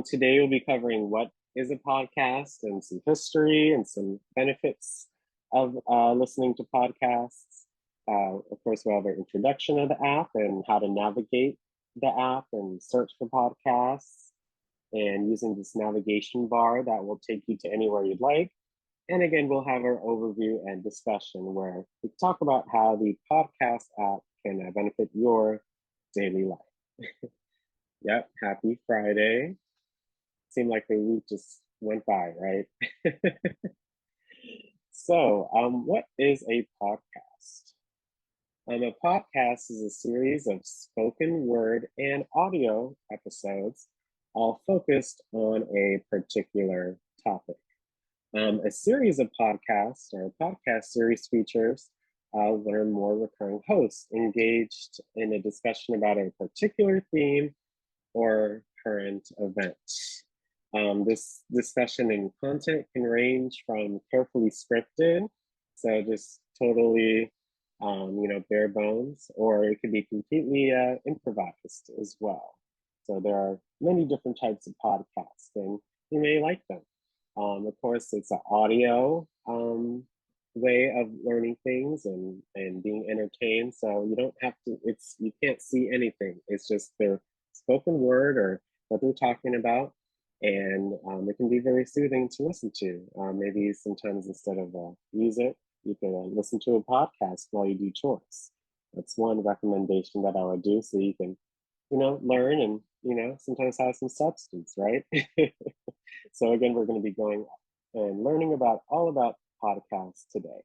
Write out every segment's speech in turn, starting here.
Today we'll be covering what is a podcast and some history and some benefits of listening to podcasts. Of course, we'll have an introduction of the app and how to navigate the app and search for podcasts and using this navigation bar that will take you to anywhere you'd like. And again, we'll have our overview and discussion where we talk about how the podcast app can benefit your daily life. Yep, happy Friday. Seemed like the week just went by, right? So, what is a podcast? A podcast is a series of spoken word and audio episodes, all focused on a particular topic. A series of podcasts or a podcast series features one or more recurring hosts engaged in a discussion about a particular theme or current event. This discussion and content can range from carefully scripted, so just totally, bare bones, or it could be completely improvised as well. So there are many different types of podcasts, and you may like them. Of course, it's an audio way of learning things and being entertained. So you don't have to, you can't see anything. It's just their spoken word or what they're talking about. And it can be very soothing to listen to. Maybe sometimes instead of music, you can listen to a podcast while you do chores. That's one recommendation that I would do so you can, learn and, sometimes have some substance, right? So again, we're going to be going and learning about all about podcasts today.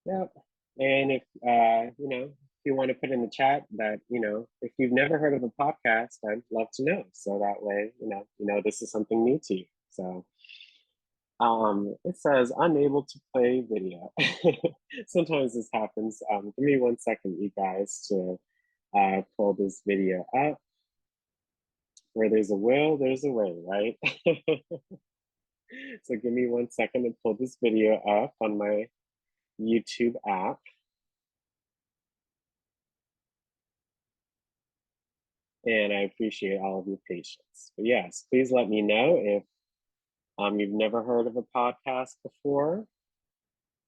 Yep. And if, if you want to put in the chat that, if you've never heard of a podcast, I'd love to know. So that way, this is something new to you. So it says unable to play video. Sometimes this happens. Give me 1 second, you guys, to pull this video up. Where there's a will, there's a way, right? So give me 1 second to pull this video up on my YouTube app. And I appreciate all of your patience. But yes, please let me know if you've never heard of a podcast before,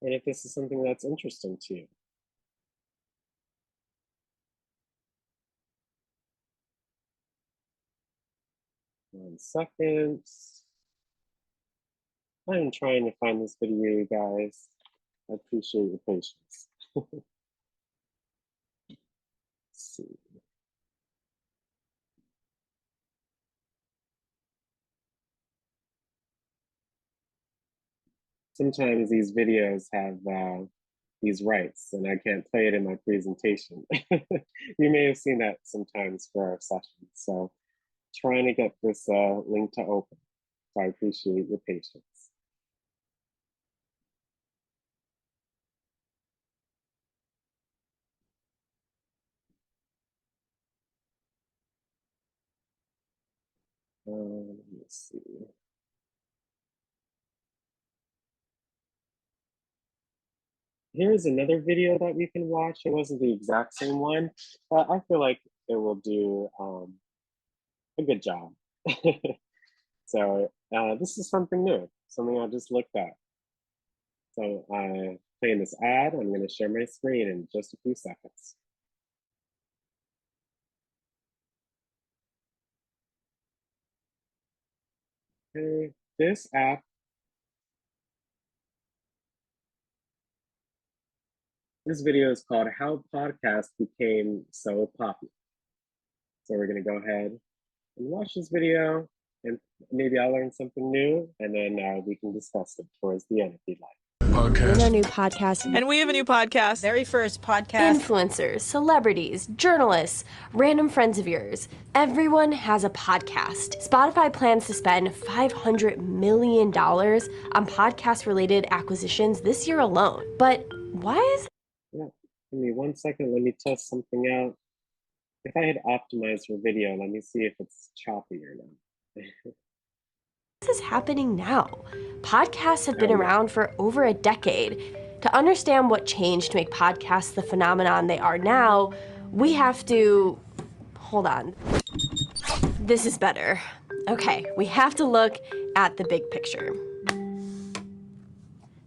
and if this is something that's interesting to you. 1 second. I'm trying to find this video, you guys. I appreciate your patience. Let's see. Sometimes these videos have these rights and I can't play it in my presentation. You may have seen that sometimes for our sessions. So trying to get this link to open. So I appreciate your patience. Let's see. Here's another video that we can watch. It wasn't the exact same one, but I feel like it will do a good job. So this is something new, something I just looked at. So playing this ad, I'm going to share my screen in just a few seconds. Okay, this app, this video is called How Podcasts Became So Popular. So we're going to go ahead and watch this video, and maybe I'll learn something new, and then we can discuss it towards the end if you'd like. In our new podcast. And we have a new podcast. Very first podcast. Influencers, celebrities, journalists, random friends of yours. Everyone has a podcast. Spotify plans to spend $500 million on podcast-related acquisitions this year alone. But why is... Yeah, give me 1 second. Let me test something out. If I had optimized for video, let me see if it's choppy or not. This is happening now. Podcasts have been around for over a decade. To understand what changed to make podcasts the phenomenon they are now, we have to... Hold on. This is better. Okay, we have to look at the big picture.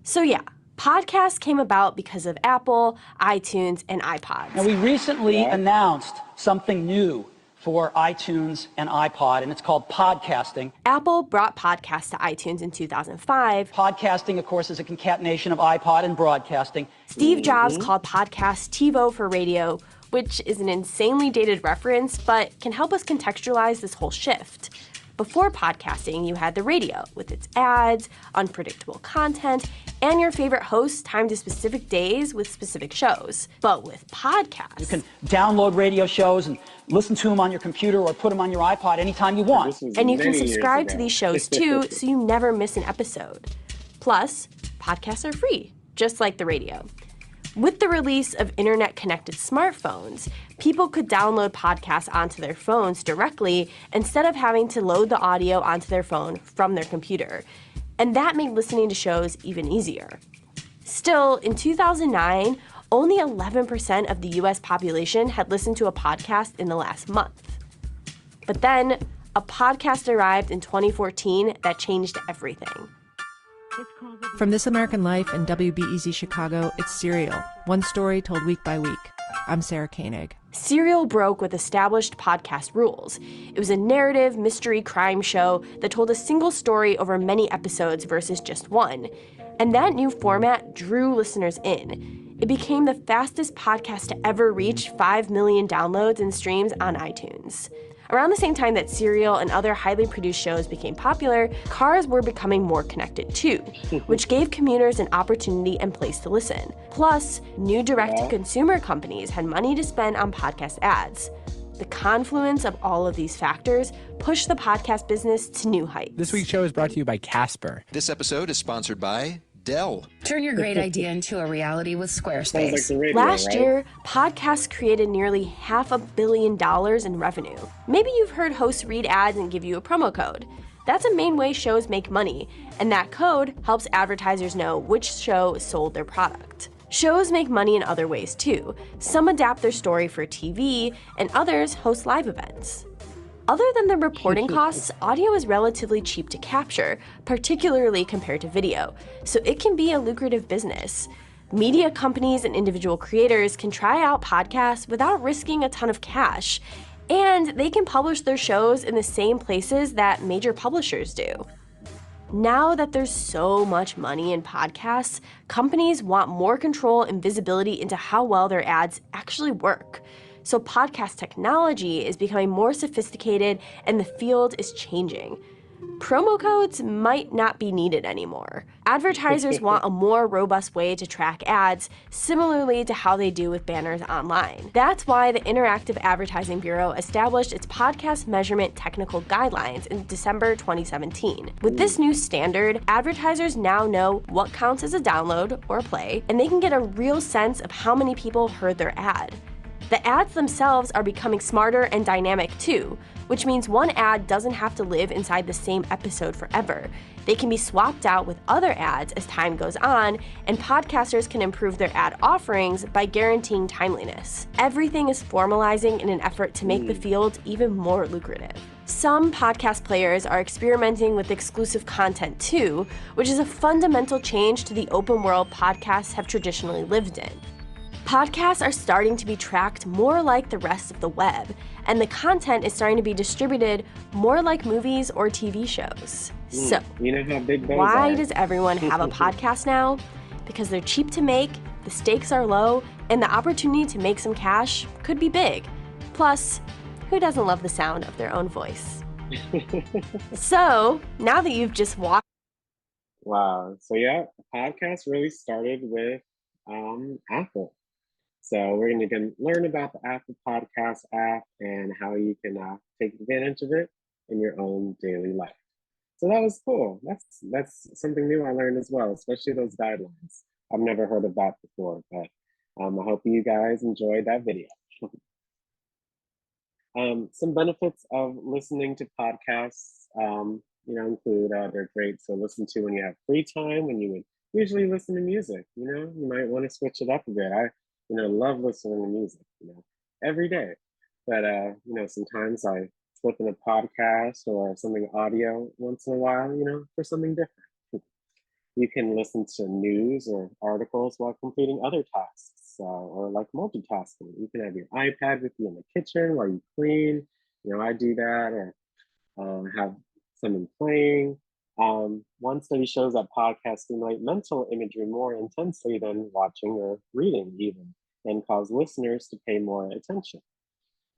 So yeah, podcasts came about because of Apple, iTunes, and iPods. Now, we recently announced something new for iTunes and iPod, and it's called podcasting. Apple brought podcasts to iTunes in 2005. Podcasting, of course, is a concatenation of iPod and broadcasting. Steve Jobs called podcasts TiVo for radio, which is an insanely dated reference, but can help us contextualize this whole shift. Before podcasting, you had the radio with its ads, unpredictable content, and your favorite hosts timed to specific days with specific shows. But with podcasts, you can download radio shows and listen to them on your computer or put them on your iPod anytime you want. And you can subscribe to these shows too, so you never miss an episode. Plus, podcasts are free, just like the radio. With the release of internet-connected smartphones, people could download podcasts onto their phones directly instead of having to load the audio onto their phone from their computer. And that made listening to shows even easier. Still, in 2009, only 11% of the US population had listened to a podcast in the last month. But then, a podcast arrived in 2014 that changed everything. From This American Life and WBEZ Chicago, it's Serial, one story told week by week. I'm Sarah Koenig. Serial broke with established podcast rules. It was a narrative mystery crime show that told a single story over many episodes versus just one. And that new format drew listeners in. It became the fastest podcast to ever reach 5 million downloads and streams on iTunes. Around the same time that Serial and other highly produced shows became popular, cars were becoming more connected too, which gave commuters an opportunity and place to listen. Plus, new direct-to-consumer companies had money to spend on podcast ads. The confluence of all of these factors pushed the podcast business to new heights. This week's show is brought to you by Casper. This episode is sponsored by Dell. Turn your great idea into a reality with Squarespace. Like radio, Last right? year, podcasts created nearly $500 million in revenue. Maybe you've heard hosts read ads and give you a promo code. That's a main way shows make money, and that code helps advertisers know which show sold their product. Shows make money in other ways too. Some adapt their story for TV, and others host live events. Other than the reporting costs, audio is relatively cheap to capture, particularly compared to video, so it can be a lucrative business. Media companies and individual creators can try out podcasts without risking a ton of cash, and they can publish their shows in the same places that major publishers do. Now that there's so much money in podcasts, companies want more control and visibility into how well their ads actually work. So podcast technology is becoming more sophisticated and the field is changing. Promo codes might not be needed anymore. Advertisers want a more robust way to track ads, similarly to how they do with banners online. That's why the Interactive Advertising Bureau established its podcast measurement technical guidelines in December 2017. With this new standard, advertisers now know what counts as a download or a play, and they can get a real sense of how many people heard their ad. The ads themselves are becoming smarter and dynamic too, which means one ad doesn't have to live inside the same episode forever. They can be swapped out with other ads as time goes on, and podcasters can improve their ad offerings by guaranteeing timeliness. Everything is formalizing in an effort to make the field even more lucrative. Some podcast players are experimenting with exclusive content too, which is a fundamental change to the open world podcasts have traditionally lived in. Podcasts are starting to be tracked more like the rest of the web, and the content is starting to be distributed more like movies or TV shows. So, you know how big those why are. does everyone have a podcast now? Because they're cheap to make, the stakes are low, and the opportunity to make some cash could be big. Plus, who doesn't love the sound of their own voice? So, now that you've just watched Wow. So yeah, podcast really started with Apple. So we're going to learn about the Apple Podcast app and how you can take advantage of it in your own daily life. So that was cool. That's something new I learned as well, especially those guidelines. I've never heard of that before, but I hope you guys enjoyed that video. Some benefits of listening to podcasts, include they're great to listen to when you have free time, when you would usually listen to music. You might want to switch it up a bit. I love listening to music, every day. But, sometimes I slip in a podcast or something audio once in a while, for something different. You can listen to news or articles while completing other tasks, or like multitasking. You can have your iPad with you in the kitchen while you clean. I do that, or have someone playing. One study shows that podcasts stimulate mental imagery more intensely than watching or reading, even, and cause listeners to pay more attention.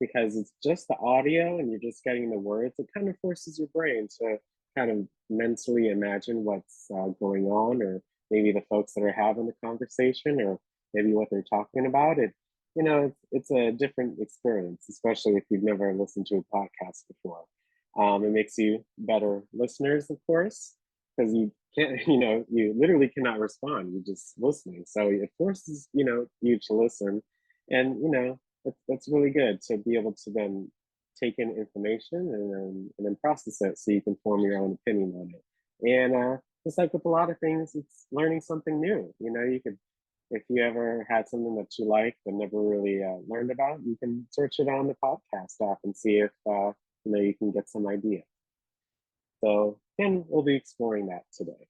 Because it's just the audio and you're just getting the words, it kind of forces your brain to kind of mentally imagine what's going on, or maybe the folks that are having the conversation, or maybe what they're talking about. It's a different experience, especially if you've never listened to a podcast before. It makes you better listeners, of course, because you can't, you literally cannot respond. You're just listening. So it forces, you to listen. And, that's really good to be able to then take in information and then process it so you can form your own opinion on it. And just like with a lot of things, it's learning something new. You could, if you ever had something that you liked but never really learned about, you can search it on the podcast app and see if you can get some idea. So again, we'll be exploring that today.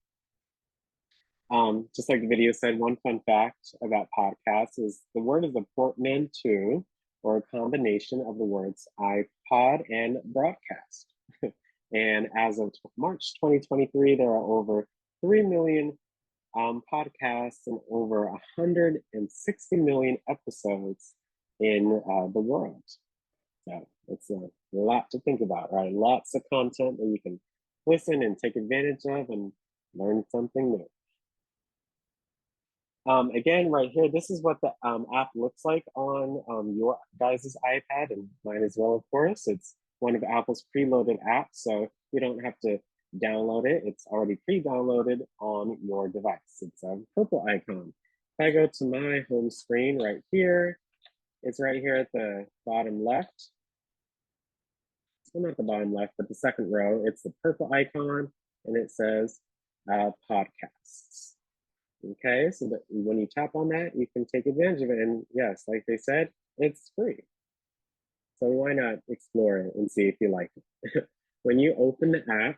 Just like the video said, one fun fact about podcasts is the word is a portmanteau, or a combination of the words iPod and broadcast. And as of March 2023, there are over 3 million podcasts and over 160 million episodes in the world. So it's a lot to think about, right? Lots of content that you can listen and take advantage of and learn something new. Again, right here, this is what the app looks like on your guys' iPad, and mine as well, of course. It's one of Apple's preloaded apps, so you don't have to download it. It's already pre-downloaded on your device. It's a purple icon. If I go to my home screen right here, it's right here at the bottom left. Well, not the bottom left, but the second row. It's the purple icon, and it says podcasts. Okay, so that when you tap on that, you can take advantage of it. And yes, like they said, it's free. So why not explore it and see if you like it? When you open the app,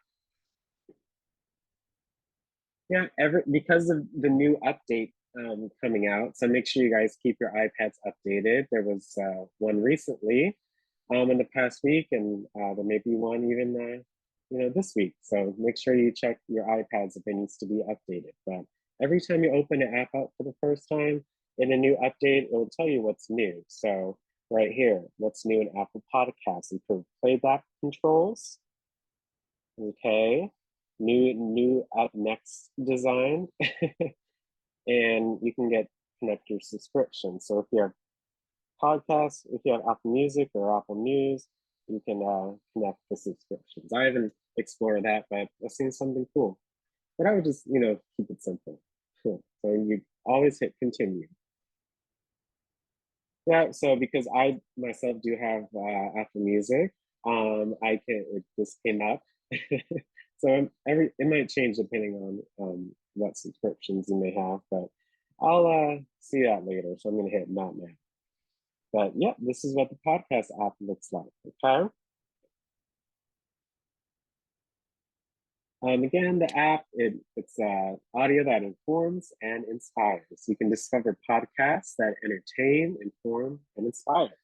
yeah, because of the new update coming out, so make sure you guys keep your iPads updated. There was one recently in the past week, and there may be one even this week. So make sure you check your iPads if it needs to be updated. But every time you open an app up for the first time in a new update, it will tell you what's new. So right here, what's new in Apple Podcasts: improved playback controls. Okay, new up next design, and you can connect your subscription. So if you have podcasts, if you have Apple Music or Apple News, you can connect the subscriptions. I haven't explored that, but I've seen something cool. But I would just, keep it simple. Cool. So you always hit continue. Yeah, so because I myself do have Apple Music, it just came up. So it might change depending on what subscriptions you may have, but I'll see that later. So I'm gonna hit not now. But yeah, this is what the podcast app looks like, okay? Again, the app, it's audio that informs and inspires. You can discover podcasts that entertain, inform, and inspire.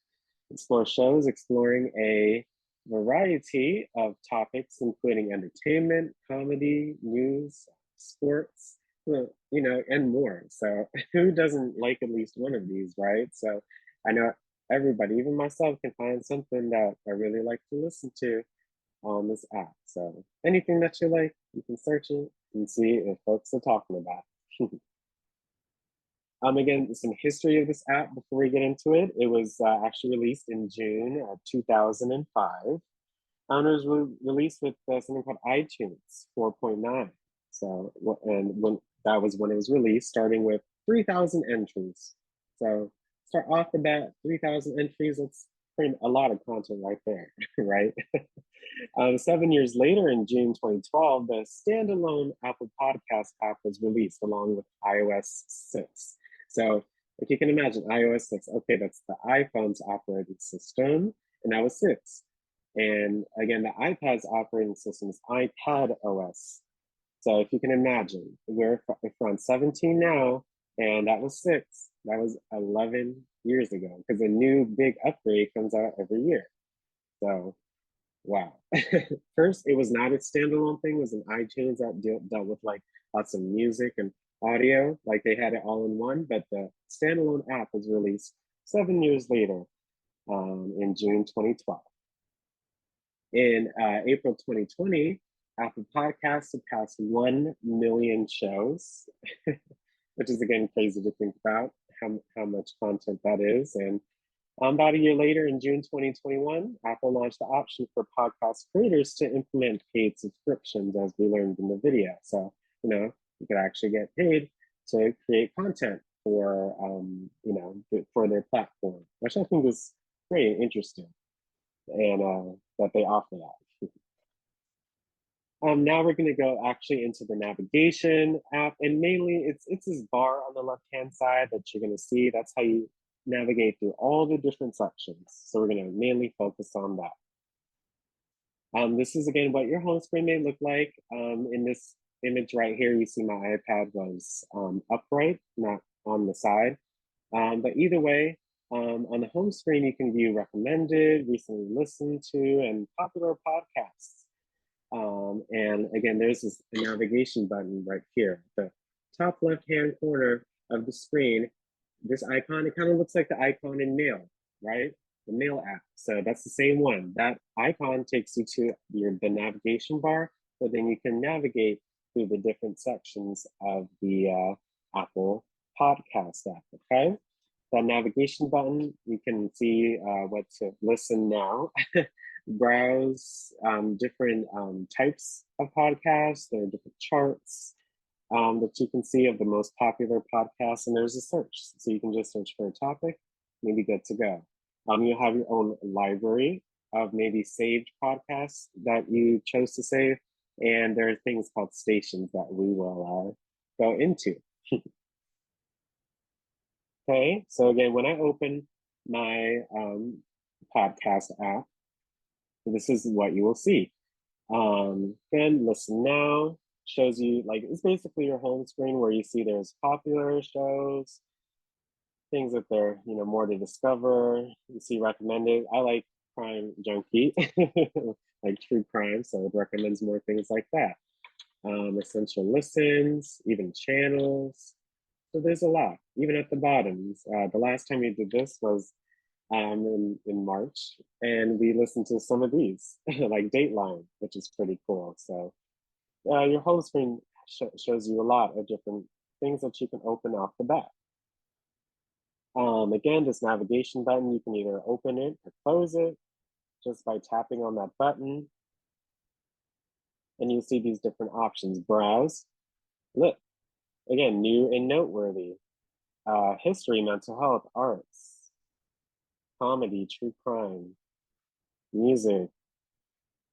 Explore shows exploring a variety of topics, including entertainment, comedy, news, sports, and more. So who doesn't like at least one of these, right? So I know everybody, even myself, can find something that I really like to listen to on this app. So anything that you like, you can search it and see if folks are talking about. Again, some history of this app before we get into it. It was actually released in June of 2005. And it was released with something called iTunes 4.9. So, and when that was when it was released, starting with 3,000 entries. So start off with that 3,000 entries. That's a lot of content right there, right? 7 years later, in June 2012, the standalone Apple Podcast app was released along with iOS 6. So if you can imagine, iOS 6, okay, that's the iPhone's operating system, and that was 6. And again, the iPad's operating system is iPad OS. So if you can imagine, if we're on 17 now, and that was 6, that was 11 years ago, because a new big upgrade comes out every year. So, wow. First, it was not a standalone thing, it was an iTunes that dealt with like lots of music and audio, like they had it all in one, but the standalone app was released 7 years later, in June 2012. In April 2020, Apple Podcasts surpassed 1 million shows, which is again crazy to think about how much content that is. And about a year later, in June 2021, Apple launched the option for podcast creators to implement paid subscriptions, as we learned in the video. So, you could actually get paid to create content for, for their platform, which I think is very interesting, and that they offer that. Now we're going to go actually into the navigation app, and mainly it's this bar on the left-hand side that you're going to see. That's how you navigate through all the different sections. So we're going to mainly focus on that. This is again what your home screen may look like. In this image right here, you see my iPad was upright, not on the side. But either way, on the home screen, you can view recommended, recently listened to, and popular podcasts. And again, there's this navigation button right here, the top left-hand corner of the screen. This icon, it kind of looks like the icon in Mail, right? The Mail app. So that's the same one. That icon takes you to the navigation bar, but then you can navigate through the different sections of the Apple Podcast app, okay? That navigation button, you can see what to listen now, browse different types of podcasts. There are different charts that you can see of the most popular podcasts, and there's a search. So you can just search for a topic, maybe good to go. You'll have your own library of maybe saved podcasts that you chose to save, and there are things called stations that we will go into. Okay, so again, when I open my podcast app, this is what you will see. Then Listen Now shows you, like, it's basically your home screen where you see there's popular shows, things that they're, more to discover. You see recommended. I like Crime Junkie, like true crime, so it recommends more things like that. Essential listens, even channels. So there's a lot, even at the bottoms. The last time we did this was in March, and we listened to some of these, like Dateline, which is pretty cool. So your home screen shows you a lot of different things that you can open off the bat. Again, this navigation button, you can either open it or close it just by tapping on that button. And you see these different options: browse, look, again, new and noteworthy, history, mental health, arts, comedy, true crime, music.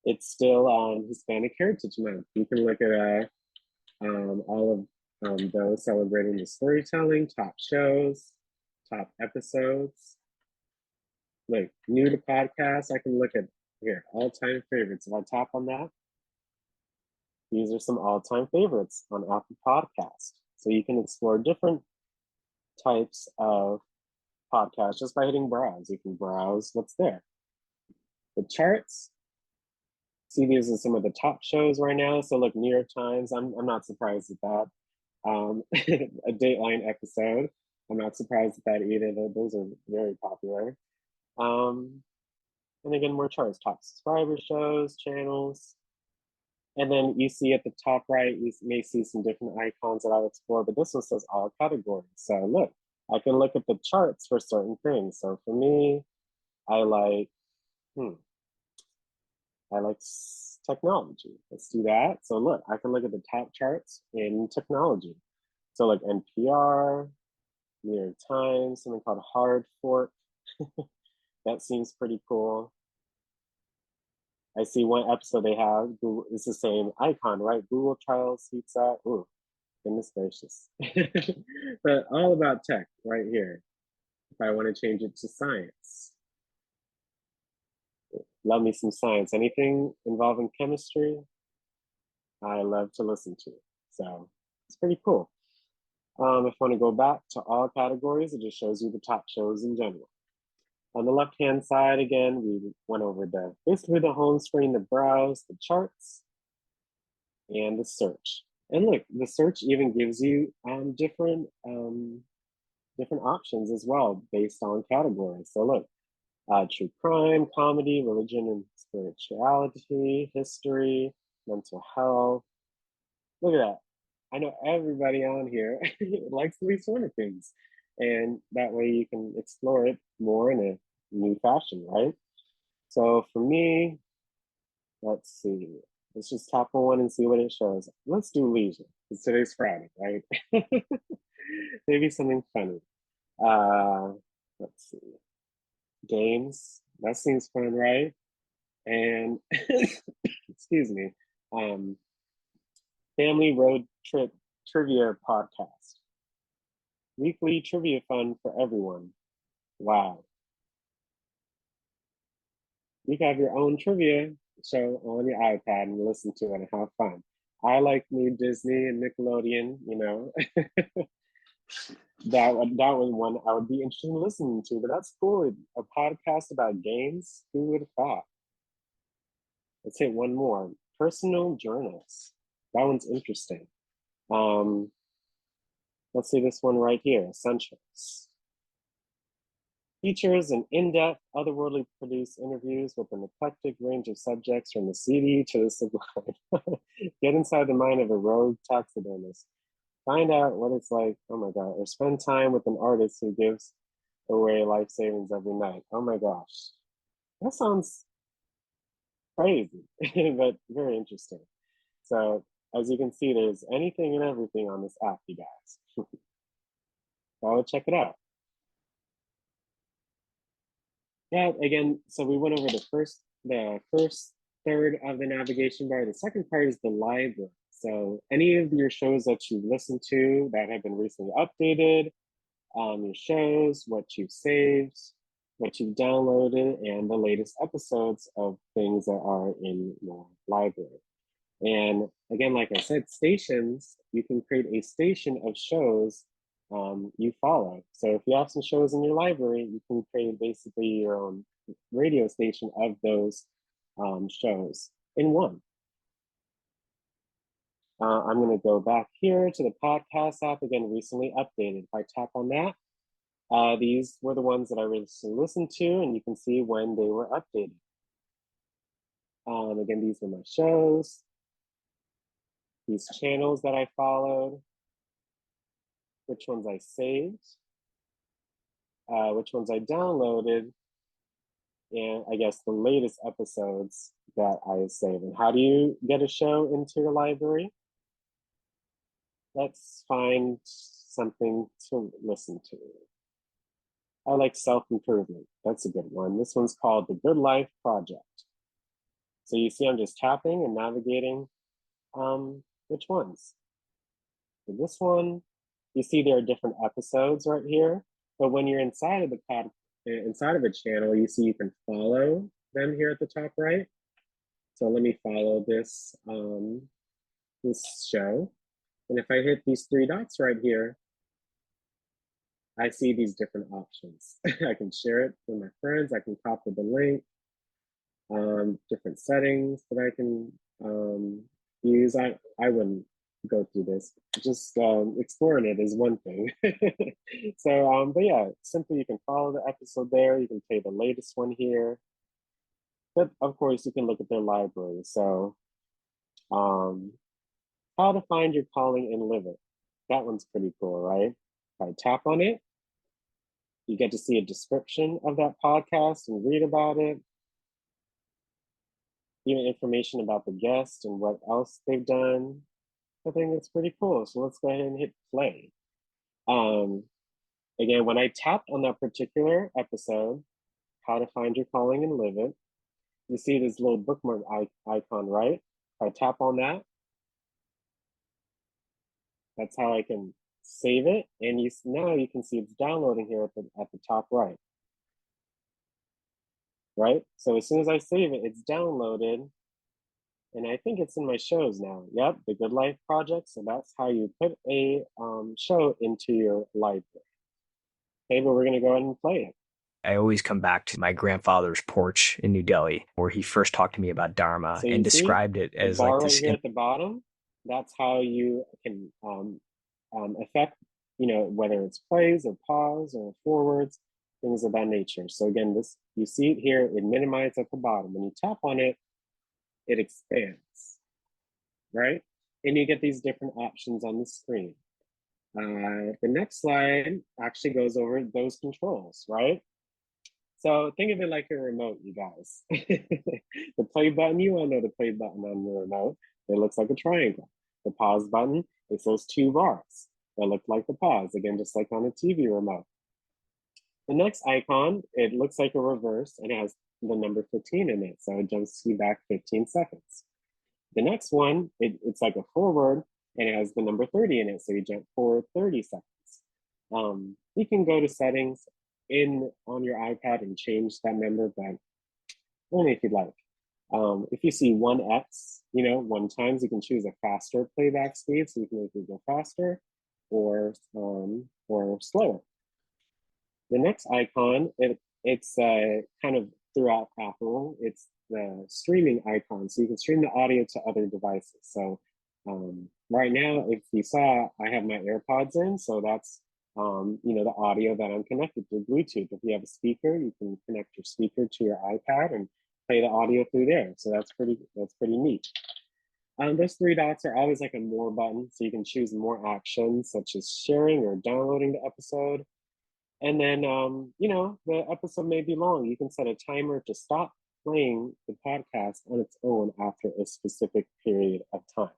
It's still Hispanic Heritage Month. You can look at all of those celebrating the storytelling, top shows, top episodes. Like new to podcasts, I can look at here, all-time favorites. If I tap on that, these are some all-time favorites on Apple Podcasts. So you can explore different types of podcasts just by hitting browse. You can browse what's there. The charts, see these are some of the top shows right now. So look, New York Times, I'm not surprised at that. A Dateline episode, I'm not surprised at that either. Those are very popular. And again, more charts, top subscriber shows, channels. And then you see at the top right, you may see some different icons that I'll explore, but this one says all categories. So look, I can look at the charts for certain things. So for me, I like technology. Let's do that. So look, I can look at the top charts in technology. So like NPR, New York Times, something called Hard Fork. That seems pretty cool. I see one episode they have, Google, it's the same icon, right? Google trials pizza. Ooh, goodness gracious. But all about tech right here. If I want to change it to science. Love me some science. Anything involving chemistry, I love to listen to. So it's pretty cool. If you want to go back to all categories, it just shows you the top shows in general. On the left-hand side, again, we went over basically the home screen, the browse, the charts, and the search. And look, the search even gives you different options as well based on categories. So look, true crime, comedy, religion and spirituality, history, mental health. Look at that. I know everybody on here likes these sort of things. And that way you can explore it more in a new fashion, right? So for me, let's see. Let's just tap on one and see what it shows. Let's do leisure, because today's Friday, right? Maybe something funny. Let's see. Games, that seems fun, right? And excuse me, family road trip trivia podcast. Weekly trivia fun for everyone. Wow. You can have your own trivia show on your iPad and listen to it and have fun. I like new Disney and Nickelodeon, you know. that was one I would be interested in listening to, but that's cool. A podcast about games, who would have thought? Let's hit one more. Personal journals. That one's interesting. Let's see this one right here, Essentials. Features an in-depth, otherworldly produced interviews with an eclectic range of subjects from the seedy to the sublime. Get inside the mind of a rogue taxidermist. Find out what it's like, oh my God, or spend time with an artist who gives away life savings every night. Oh my gosh. That sounds crazy, but very interesting. So as you can see, there's anything and everything on this app, you guys. So I would check it out. Yeah, again, so we went over the first third of the navigation bar. The second part is the library. So any of your shows that you've listened to that have been recently updated, your shows, what you've saved, what you've downloaded, and the latest episodes of things that are in your library. And again, like I said, stations, you can create a station of shows you follow. So if you have some shows in your library, you can create basically your own radio station of those shows in one. I'm going to go back here to the podcast app, again, recently updated. If I tap on that, these were the ones that I recently listened to, and you can see when they were updated. Again, these were my shows, these channels that I followed, which ones I saved, which ones I downloaded, and I guess the latest episodes that I saved. And how do you get a show into your library? Let's find something to listen to. I like self-improvement. That's a good one. This one's called The Good Life Project. So you see I'm just tapping and navigating which ones. For this one, you see there are different episodes right here, but when you're inside of inside of a channel, you see you can follow them here at the top right. So let me follow this this show. And if I hit these three dots right here, I see these different options. I can share it with my friends. I can copy the link, different settings that I can use. I wouldn't go through this. Just exploring it is one thing. So, but yeah, simply you can follow the episode there. You can play the latest one here. But of course, you can look at their library. So, how to find your calling and live it. That one's pretty cool, right? If I tap on it, you get to see a description of that podcast and read about it. Even information about the guest and what else they've done. I think it's pretty cool. So let's go ahead and hit play. Again, when I tapped on that particular episode, How to Find Your Calling and Live It, you see this little bookmark icon, right? If I tap on that, that's how I can save it. And now you can see it's downloading here at the top right. right? So as soon as I save it, it's downloaded, and I think it's in my shows now. Yep, the Good Life Project. So that's how you put a show into your library. Okay, but we're gonna go ahead and play it. I always come back to my grandfather's porch in New Delhi, where he first talked to me about Dharma So you and see described it the as like bar right this. here at the bottom. That's how you can affect, whether it's plays or pause or forwards, things of that nature. So again, this, you see it here, it minimizes at the bottom. When you tap on it, it expands, right? And you get these different options on the screen. The next slide actually goes over those controls, right? So think of it like a remote, you guys. The play button, you all know the play button on the remote. It looks like a triangle. The pause button, it's those two bars that look like the pause, again, just like on a TV remote. The next icon, it looks like a reverse and it has the number 15 in it. So it jumps you back 15 seconds. The next one, it's like a forward and it has the number 30 in it. So you jump forward 30 seconds. You can go to settings on your iPad and change that number, but only if you'd like. If you see 1x, 1 times, you can choose a faster playback speed, so you can make it go faster or slower. The next icon, it's kind of throughout Apple, it's the streaming icon, so you can stream the audio to other devices. So right now, if you saw, I have my AirPods in, so that's the audio that I'm connected to Bluetooth. If you have a speaker, you can connect your speaker to your iPad and play the audio through there. So that's pretty neat. Those 3 dots are always like a more button, so you can choose more actions such as sharing or downloading the episode. And then, the episode may be long. You can set a timer to stop playing the podcast on its own after a specific period of time.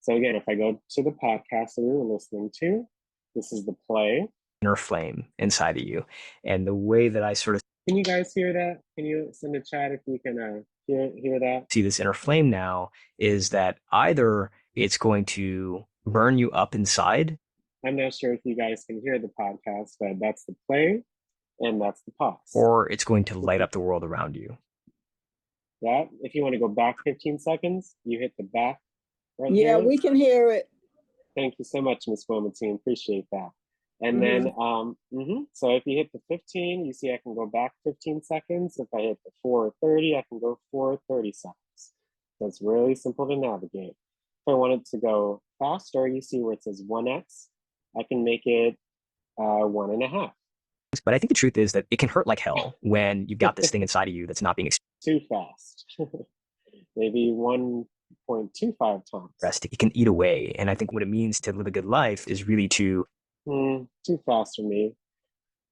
So again, if I go to the podcast that we were listening to, this is the play. Inner flame inside of you. And the way that I sort of Can you guys hear that? Can you send a chat if you can hear that? see this inner flame now is that either it's going to burn you up inside. I'm not sure if you guys can hear the podcast, but that's the play and that's the pause. Or it's going to light up the world around you. Yeah, if you want to go back 15 seconds, you hit the back right Yeah, here. we can hear it. Thank you so much, Ms. Wilmotine. Appreciate that. And then, so if you hit the 15, you see I can go back 15 seconds. If I hit the 4:30, I can go 4:30 seconds. So it's really simple to navigate. If I wanted to go faster, you see where it says 1x, I can make it 1.5. But I think the truth is that it can hurt like hell when you've got this thing inside of you that's not being Too fast. Maybe 1.25 times. expressed. It can eat away. And I think what it means to live a good life is really to too fast for me.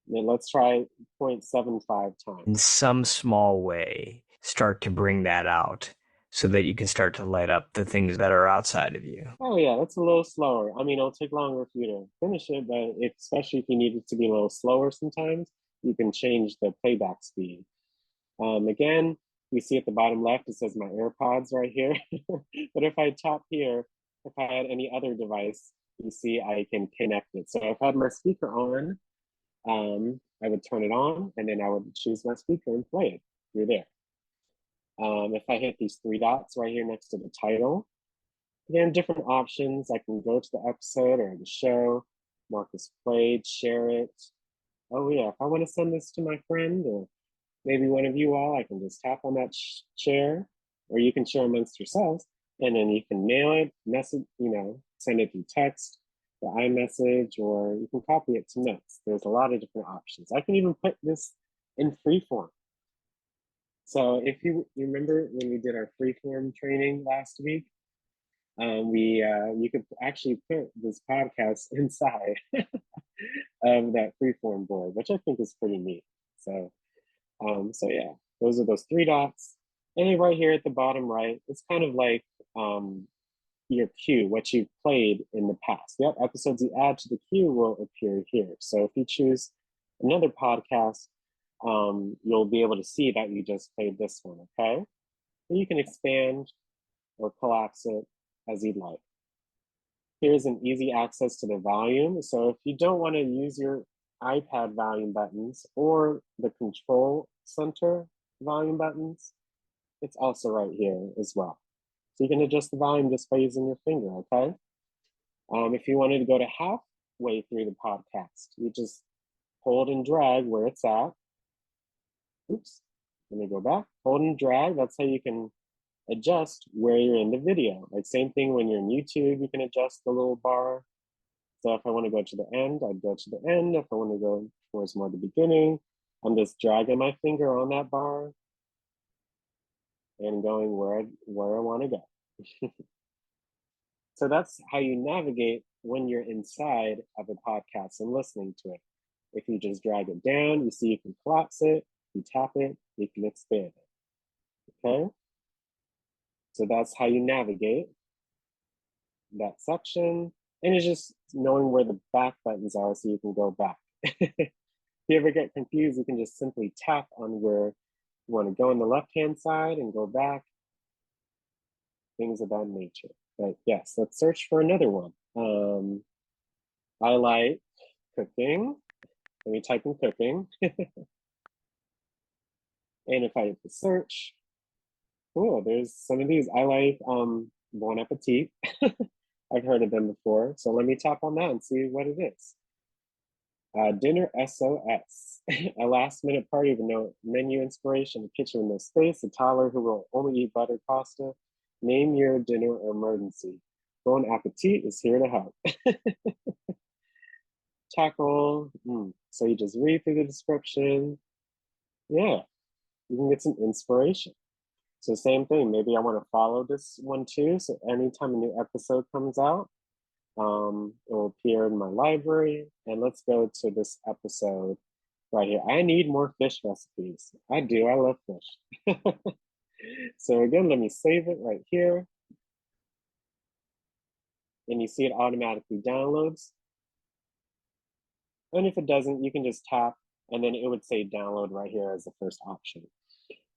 Then let's try 0.75 times. in some small way start to bring that out so that you can start to light up the things that are outside of you. Oh yeah, that's a little slower. I mean, it'll take longer for you to finish it, but especially if you need it to be a little slower sometimes, you can change the playback speed. Again, you see at the bottom left, it says my AirPods right here. But if I tap here, if I had any other device, you see I can connect it. So if I had my speaker on, I would turn it on and then I would choose my speaker and play it through there. If I hit these 3 dots right here next to the title, again, different options. I can go to the episode or the show, mark this played, share it. Oh yeah, if I want to send this to my friend or maybe one of you all, I can just tap on that share, or you can share amongst yourselves, and then you can mail it, message, send it through text, the iMessage, or you can copy it to notes. There's a lot of different options. I can even put this in freeform. So if you remember when we did our freeform training last week, you could actually put this podcast inside of that freeform board, which I think is pretty neat. So yeah, those are those 3 dots. And then right here at the bottom right, it's kind of like your queue, what you've played in the past. Yep, episodes you add to the queue will appear here. So if you choose another podcast, you'll be able to see that you just played this one, okay? And you can expand or collapse it as you'd like. Here's an easy access to the volume. So if you don't want to use your iPad volume buttons or the control center volume buttons, it's also right here as well. So you can adjust the volume just by using your finger, okay? If you wanted to go to halfway through the podcast, you just hold and drag where it's at. Oops, let me go back. Hold and drag, that's how you can adjust where you're in the video. Like same thing when you're in YouTube, you can adjust the little bar. So if I want to go to the end, I'd go to the end. If I want to go towards more the beginning, I'm just dragging my finger on that bar and going where I want to go. So that's how you navigate when you're inside of a podcast and listening to it. If you just drag it down, you see you can collapse it, you tap it, you can expand it, okay? So that's how you navigate that section. And it's just knowing where the back buttons are so you can go back. If you ever get confused, you can just simply tap on where you want to go on the left-hand side and go back, things of that nature. But yes, let's search for another one. I like cooking. Let me type in cooking. And if I hit the search, cool, there's some of these. I like Bon Appetit. I've heard of them before. So let me tap on that and see what it is. Dinner SOS. A last minute party with no menu inspiration, a kitchen with no space, a toddler who will only eat buttered pasta. Name your dinner emergency. Bon Appetit is here to help. Tackle. So you just read through the description. Yeah, you can get some inspiration. So same thing, maybe I want to follow this one too. So anytime a new episode comes out, it will appear in my library. And let's go to this episode right here. I need more fish recipes. I do, I love fish. So again, let me save it right here. And you see it automatically downloads. And if it doesn't, you can just tap and then it would say download right here as the first option.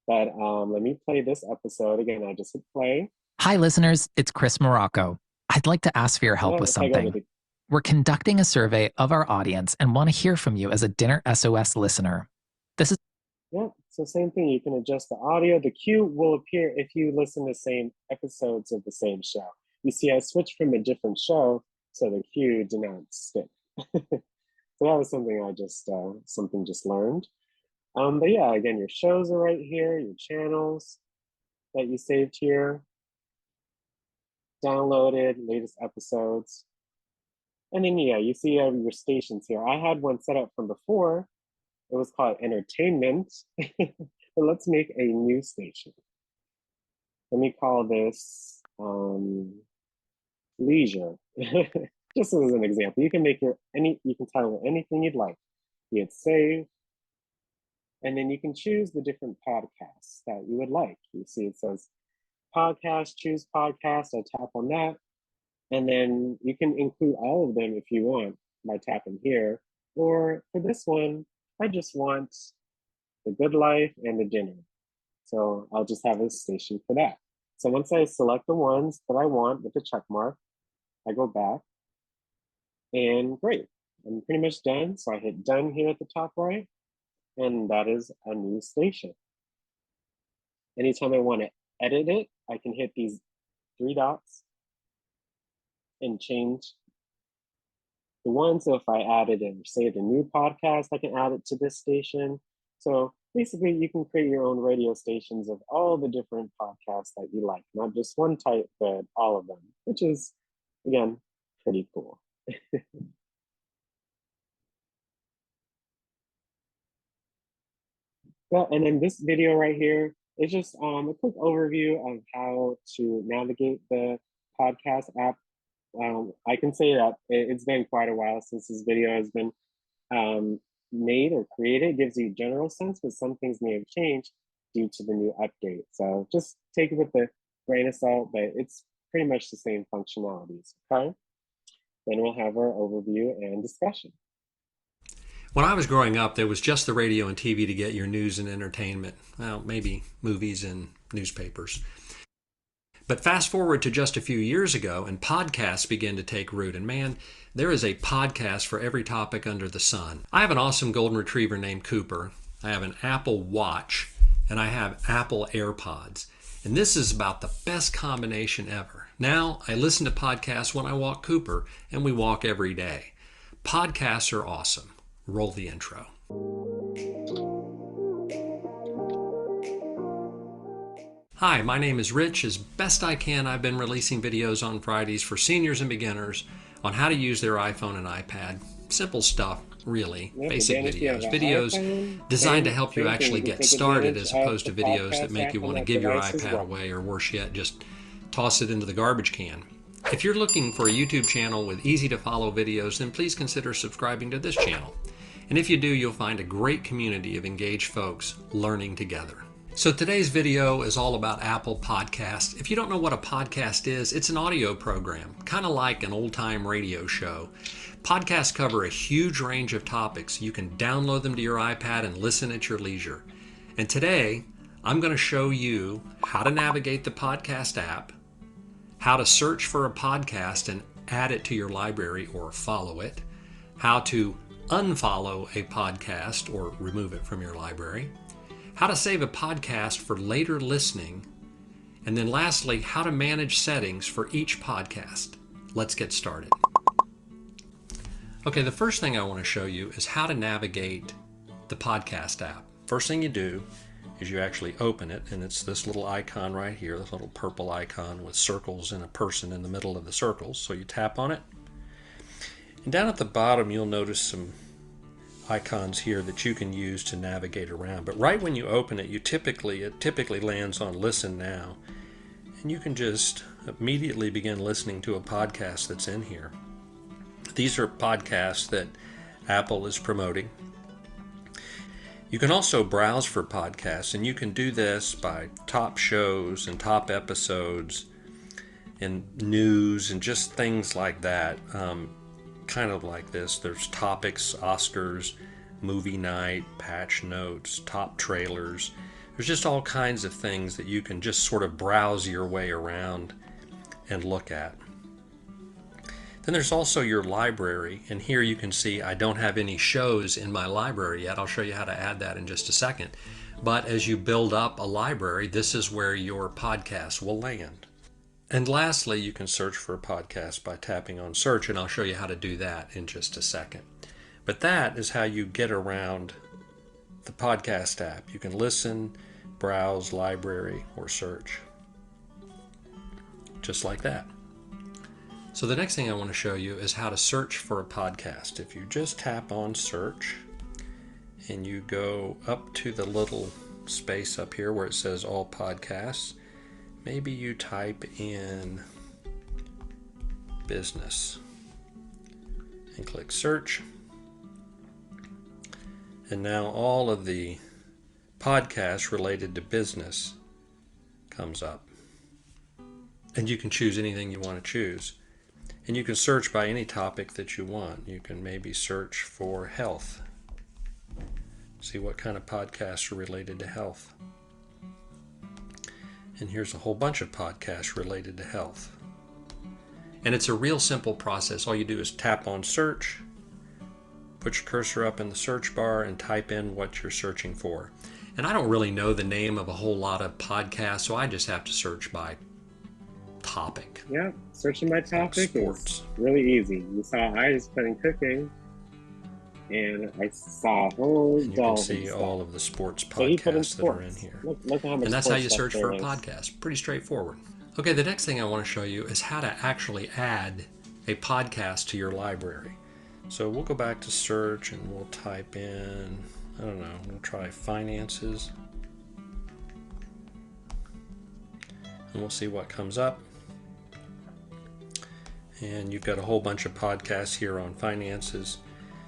But let me play this episode. Again, I just hit play. Hi, listeners. It's Chris Morocco. I'd like to ask for your help with something. We're conducting a survey of our audience and want to hear from you as a Dinner SOS listener. Yeah, so same thing. You can adjust the audio. The cue will appear if you listen to the same episodes of the same show. You see, I switched from a different show, so the cue did not stick. So that was something I just learned. But yeah, again, your shows are right here, your channels that you saved here, downloaded, latest episodes. And then yeah, you see your stations here. I had one set up from before. It was called Entertainment, but let's make a new station. Let me call this Leisure. Just as an example, you can make you can title anything you'd like. You hit save, and then you can choose the different podcasts that you would like. You see it says podcast, choose podcast. I tap on that. And then you can include all of them if you want by tapping here. Or for this one, I just want the good life and the dinner. So I'll just have a station for that. So once I select the ones that I want with the check mark, I go back and great, I'm pretty much done. So I hit done here at the top right, and that is a new station. Anytime I want to edit it, I can hit these three dots and change the one. So if I added and saved a new podcast, I can add it to this station. So basically you can create your own radio stations of all the different podcasts that you like, not just one type, but all of them, which is, again, pretty cool. Well, and then this video right here is just a quick overview of how to navigate the podcast app. I can say that it's been quite a while since this video has been made or created. It gives you a general sense, but some things may have changed due to the new update. So just take it with a grain of salt, but it's pretty much the same functionalities, okay? Then we'll have our overview and discussion. When I was growing up, there was just the radio and TV to get your news and entertainment. Well, maybe movies and newspapers. But fast forward to just a few years ago, and podcasts began to take root. And man, there is a podcast for every topic under the sun. I have an awesome golden retriever named Cooper. I have an Apple Watch, and I have Apple AirPods. And this is about the best combination ever. Now, I listen to podcasts when I walk Cooper, and we walk every day. Podcasts are awesome. Roll the intro. Hi, my name is Rich. As best I can, I've been releasing videos on Fridays for seniors and beginners on how to use their iPhone and iPad. Simple stuff, really. Basic videos. Videos designed to help you actually get started as opposed to videos that make you want to give your iPad away, or worse yet, just toss it into the garbage can. If you're looking for a YouTube channel with easy to follow videos, then please consider subscribing to this channel. And if you do, you'll find a great community of engaged folks learning together. So today's video is all about Apple Podcasts. If you don't know what a podcast is, it's an audio program, kind of like an old-time radio show. Podcasts cover a huge range of topics. You can download them to your iPad and listen at your leisure. And today, I'm going to show you how to navigate the podcast app, how to search for a podcast and add it to your library or follow it, how to unfollow a podcast or remove it from your library, how to save a podcast for later listening, and then lastly, how to manage settings for each podcast. Let's get started. Okay, the first thing I want to show you is how to navigate the podcast app. First thing you do is you actually open it, and it's this little icon right here, this little purple icon with circles and a person in the middle of the circles. So you tap on it, and down at the bottom you'll notice some icons here that you can use to navigate around. But right when you open it, it typically lands on Listen Now, and you can just immediately begin listening to a podcast that's in here. These are podcasts that Apple is promoting. You can also browse for podcasts, and you can do this by top shows and top episodes and news and just things like that. Kind of like this. There's topics, Oscars, movie night, patch notes, top trailers. There's just all kinds of things that you can just sort of browse your way around and look at. Then there's also your library, and here you can see I don't have any shows in my library yet. I'll show you how to add that in just a second. But as you build up a library, this is where your podcast will land. And lastly, you can search for a podcast by tapping on search, and I'll show you how to do that in just a second. But that is how you get around the podcast app. You can listen, browse, library, or search. Just like that. So the next thing I want to show you is how to search for a podcast. If you just tap on search and you go up to the little space up here where it says all podcasts, maybe you type in business and click search. And now all of the podcasts related to business comes up. And you can choose anything you want to choose. And you can search by any topic that you want. You can maybe search for health. See what kind of podcasts are related to health. And here's a whole bunch of podcasts related to health. And it's a real simple process. All you do is tap on search, put your cursor up in the search bar, and type in what you're searching for. And I don't really know the name of a whole lot of podcasts, so I just have to search by topic. Yeah, searching by topic is really easy. You saw I just put in cooking, and I saw a whole and you can see all of the sports podcasts that are in here. Look how much and that's how you search for a podcast. Pretty straightforward. Okay, the next thing I want to show you is how to actually add a podcast to your library. So we'll go back to search and we'll type in, I don't know, we'll try finances. And we'll see what comes up. And you've got a whole bunch of podcasts here on finances.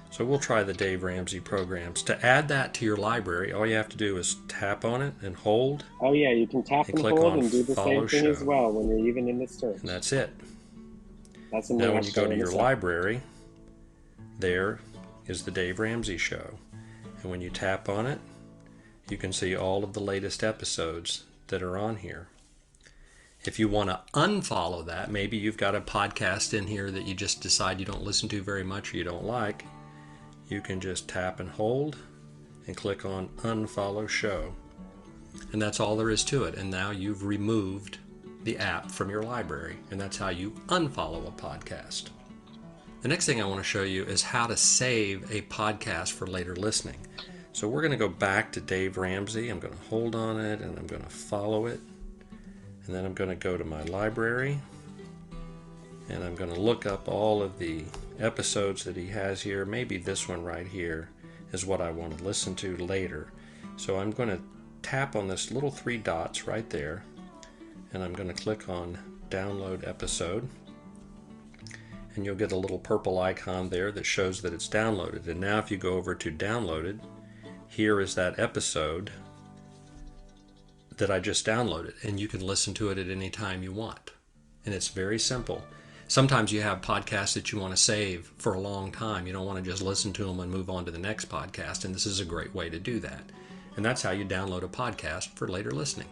So we'll try the Dave Ramsey programs. To add that to your library, all you have to do is tap on it and hold. Oh yeah, you can tap and hold and do the same thing as well when you're even in the search. And that's it. That's now when you go to your library, there is the Dave Ramsey Show. And when you tap on it, you can see all of the latest episodes that are on here. If you want to unfollow that, maybe you've got a podcast in here that you just decide you don't listen to very much or you don't like, you can just tap and hold, and click on Unfollow Show. And that's all there is to it. And now you've removed the app from your library, and that's how you unfollow a podcast. The next thing I want to show you is how to save a podcast for later listening. So we're going to go back to Dave Ramsey. I'm going to hold on it and I'm going to follow it. And then I'm going to go to my library and I'm going to look up all of the episodes that he has here. Maybe this one right here is what I want to listen to later. So I'm going to tap on this little 3 dots right there, and I'm going to click on Download Episode. And you'll get a little purple icon there that shows that it's downloaded. And now if you go over to Downloaded, here is that episode that I just downloaded, and you can listen to it at any time you want. And it's very simple. Sometimes you have podcasts that you want to save for a long time. You don't want to just listen to them and move on to the next podcast, and this is a great way to do that. And that's how you download a podcast for later listening.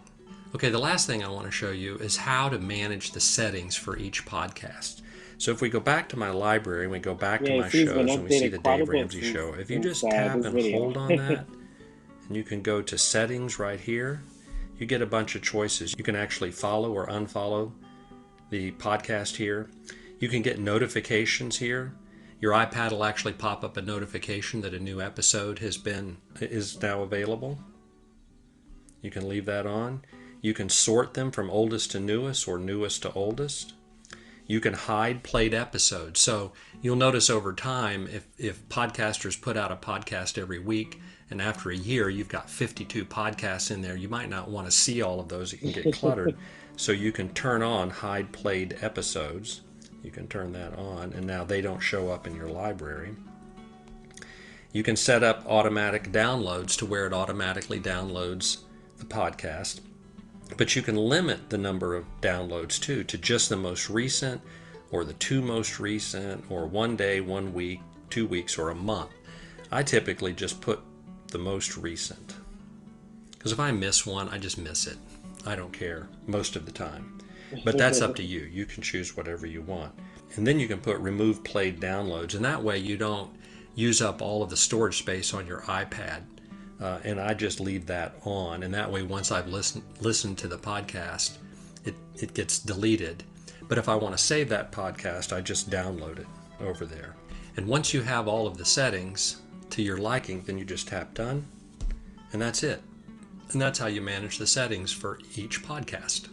Okay, the last thing I want to show you is how to manage the settings for each podcast. So if we go back to my library and we go back to my shows and we see the Dave Ramsey Show, if you just tap and hold on that, and you can go to Settings right here, you get a bunch of choices. You can actually follow or unfollow the podcast here. You can get notifications here. Your iPad will actually pop up a notification that a new episode is now available. You can leave that on. You can sort them from oldest to newest or newest to oldest. You can hide played episodes. So you'll notice over time, if podcasters put out a podcast every week, and after a year you've got 52 podcasts in there, you might not want to see all of those. It can get cluttered. So you can turn on hide played episodes. You can turn that on, and now they don't show up in your library. You can set up automatic downloads to where it automatically downloads the podcast. But you can limit the number of downloads too to just the most recent, or the 2 most recent, or 1 day, 1 week, 2 weeks, or a month. I typically just put the most recent, because if I miss one, I just miss it. I don't care most of the time. But that's up to you. You can choose whatever you want. And then you can put remove played downloads, and that way you don't use up all of the storage space on your iPad. And I just leave that on, and that way once I've listened to the podcast, it gets deleted. But if I want to save that podcast, I just download it over there. And once you have all of the settings to your liking, then you just tap done, and that's it. And that's how you manage the settings for each podcast.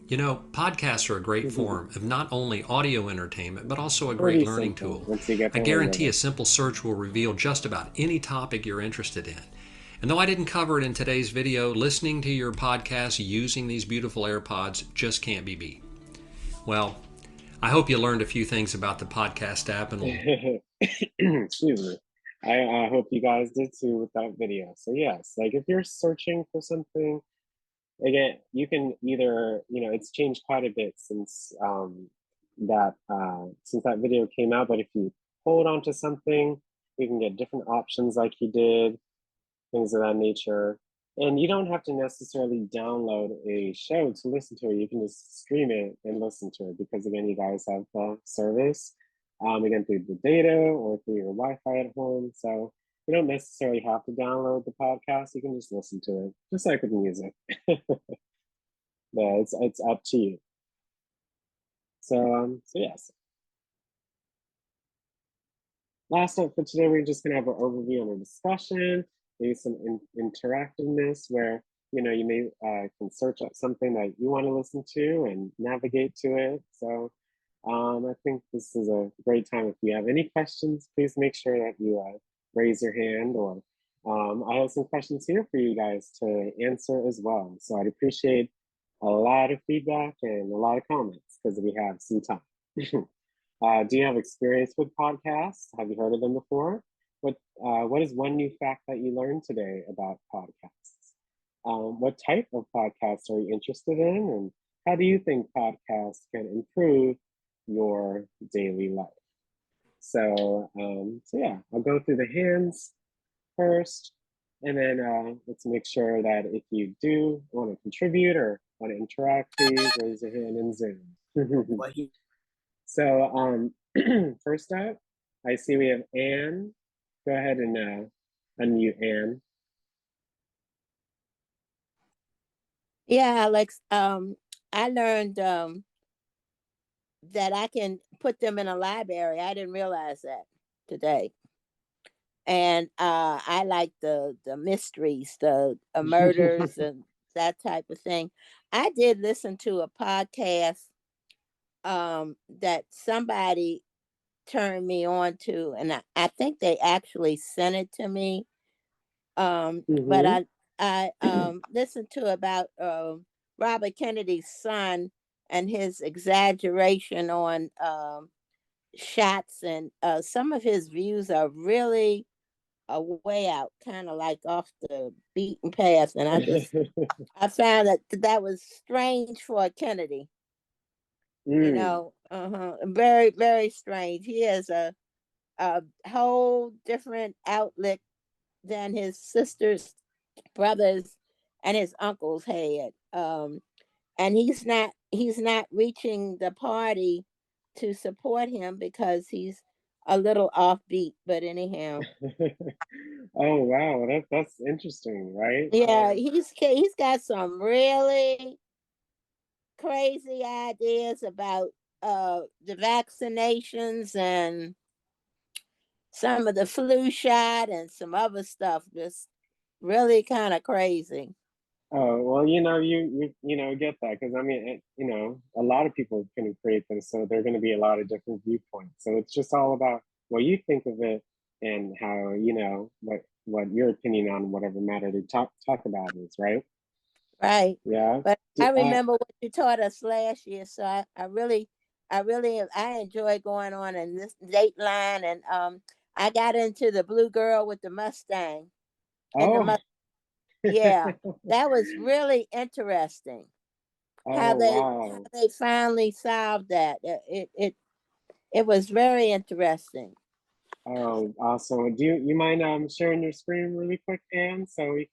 You know, podcasts are a great form of not only audio entertainment, but also a great learning tool. I guarantee a simple search will reveal just about any topic you're interested in. And though I didn't cover it in today's video, listening to your podcast using these beautiful AirPods just can't be beat. Well, I hope you learned a few things about the podcast app. And excuse me. I hope you guys did too with that video. So yes, like if you're searching for something, again, you can either, it's changed quite a bit since that video came out. But if you hold on to something, you can get different options like he did, things of that nature. And you don't have to necessarily download a show to listen to it. You can just stream it and listen to it, because again, you guys have the service, again, through the data or through your Wi-Fi at home. So you don't necessarily have to download the podcast. You can just listen to it, just like with music. Yeah, it's up to you. So yes. Last up for today, we're just gonna have an overview and a discussion, maybe some interactiveness where you may can search up something that you want to listen to and navigate to it. So I think this is a great time. If you have any questions, please make sure that you raise your hand, or I have some questions here for you guys to answer as well. So I'd appreciate a lot of feedback and a lot of comments, because we have some time. Do you have experience with podcasts? Have you heard of them before? What is one new fact that you learned today about podcasts? What type of podcasts are you interested in? And how do you think podcasts can improve your daily life? So yeah, I'll go through the hands first, and then let's make sure that if you do want to contribute or want to interact, please raise your hand in Zoom. So first up, I see we have Anne. Go ahead and unmute Anne. Yeah, Alex. I learned that I can put them in a library. I didn't realize that today. And I like the mysteries, the murders, and that type of thing. I did listen to a podcast that somebody turned me on to, and I think they actually sent it to me. But Mm-hmm. I listened to about Robert Kennedy's son and his exaggeration on shots, and some of his views are really a way out, kind of like off the beaten path. And I found that was strange for a Kennedy. You Mm. know, very, very strange. He has a whole different outlook than his sisters, brothers, and his uncles had. And he's not reaching the party to support him because he's a little offbeat. But anyhow, Oh wow, that's interesting, right? yeah, he's got some really crazy ideas about the vaccinations and some of the flu shot and some other stuff. Just really kind of crazy. Oh well, get that because I mean, a lot of people can create them, so there are going to be a lot of different viewpoints. So it's just all about what you think of it and how what your opinion on whatever matter to talk about is, right? Right. Yeah. But I remember what you taught us last year, so I enjoy going on in this Dateline, and I got into the blue girl with the Mustang and the Oh. yeah, that was really interesting. How Oh they wow. finally solved that. It was very interesting. Oh, awesome. Do you mind sharing your screen really quick, Anne, so we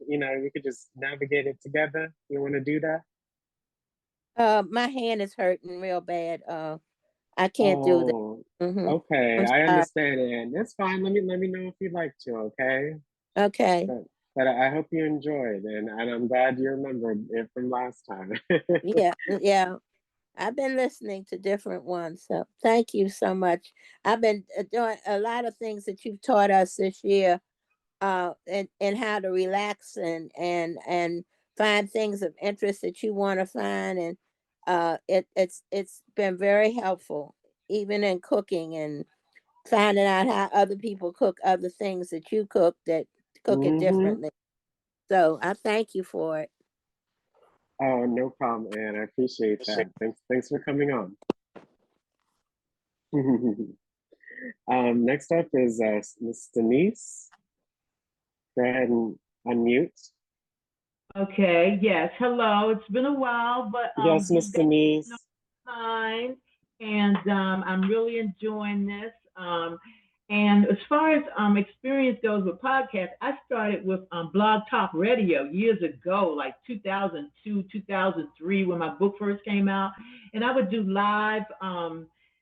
could just navigate it together? You want to do that? My hand is hurting real bad. I can't do that. Oh, Mm-hmm. okay. I'm I sorry. understand, Anne. It's fine. Let me know if you'd like to, okay? Okay. But I hope you enjoyed, and I'm glad you remembered it from last time. Yeah, yeah. I've been listening to different ones, so thank you so much. I've been doing a lot of things that you've taught us this year, and how to relax and find things of interest that you want to find, and it's been very helpful, even in cooking and finding out how other people cook other things that you cook it Mm-hmm. differently. So I thank you for it. Oh, no problem, Anne. I appreciate that. Thanks for coming on. Next up is Miss Denise. Go ahead and unmute. Okay, yes. Hello. It's been a while, but Yes, Miss Denise. fine. And I'm really enjoying this. And as far as experience goes with podcasts, I started with Blog Talk Radio years ago, like 2002, 2003, when my book first came out. And I would do live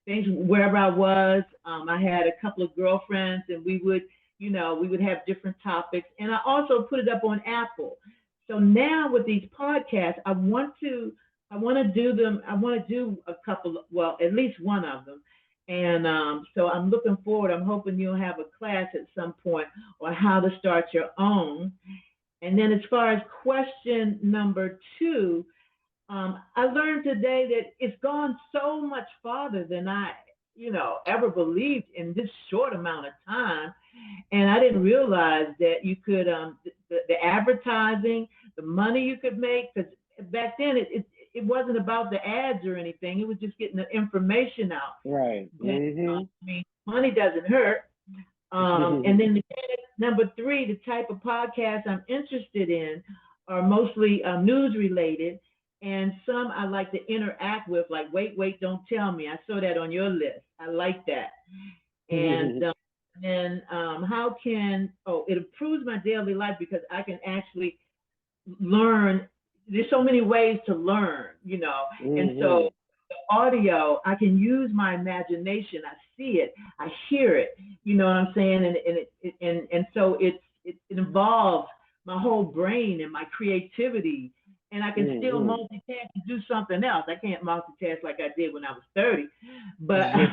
things wherever I was. I had a couple of girlfriends, and we would have different topics. And I also put it up on Apple. So now with these podcasts, I want to do them. I want to do a couple, well, at least one of them. And so I'm looking forward. I'm hoping you'll have a class at some point on how to start your own. And then as far as question number 2, I learned today that it's gone so much farther than I, ever believed in this short amount of time. And I didn't realize that you could, the advertising, the money you could make, because back then it wasn't about the ads or anything. It was just getting the information out. Right. Mm-hmm. I mean, money doesn't hurt. And then number 3, the type of podcasts I'm interested in are mostly news related. And some I like to interact with, like Wait, Don't Tell Me. I saw that on your list. I like that. And then it improves my daily life because I can actually learn. There's so many ways to learn, and so the audio, I can use my imagination. I see it, I hear it, you know what I'm saying? And so it involves my whole brain and my creativity. and I can still Mm-hmm. multitask and do something else. I can't multitask like I did when I was 30, but I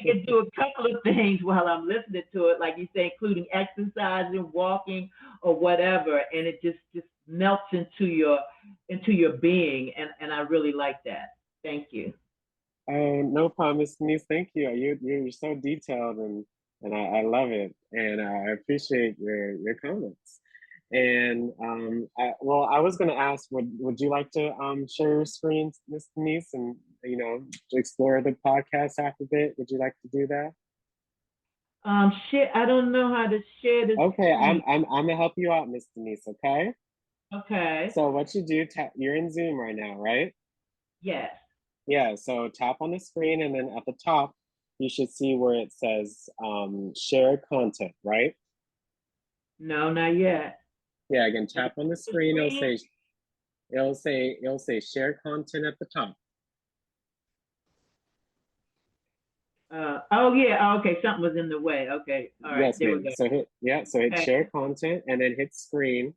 can do a couple of things while I'm listening to it, like you say, including exercising, walking, or whatever, and it just melts into your being, and I really like that. Thank you. Oh, no problem, Miss Denise. Thank you. You're so detailed, and I love it, and I appreciate your comments. And well, I was going to ask, would you like to share your screen, Miss Denise, and explore the podcast half of it? Would you like to do that? Share. I don't know how to share this. Okay, screen. I'm gonna help you out, Miss Denise. Okay. Okay. So what you do, you're in Zoom right now, right? Yes. Yeah. So tap on the screen, and then at the top, you should see where it says share content, right? No, not yet. Yeah. Again, tap on the screen. It'll say share content at the top. Oh yeah. Oh, okay. Something was in the way. Okay. All right. Yes, there ma'am. we go. So hit share content, and then hit screen.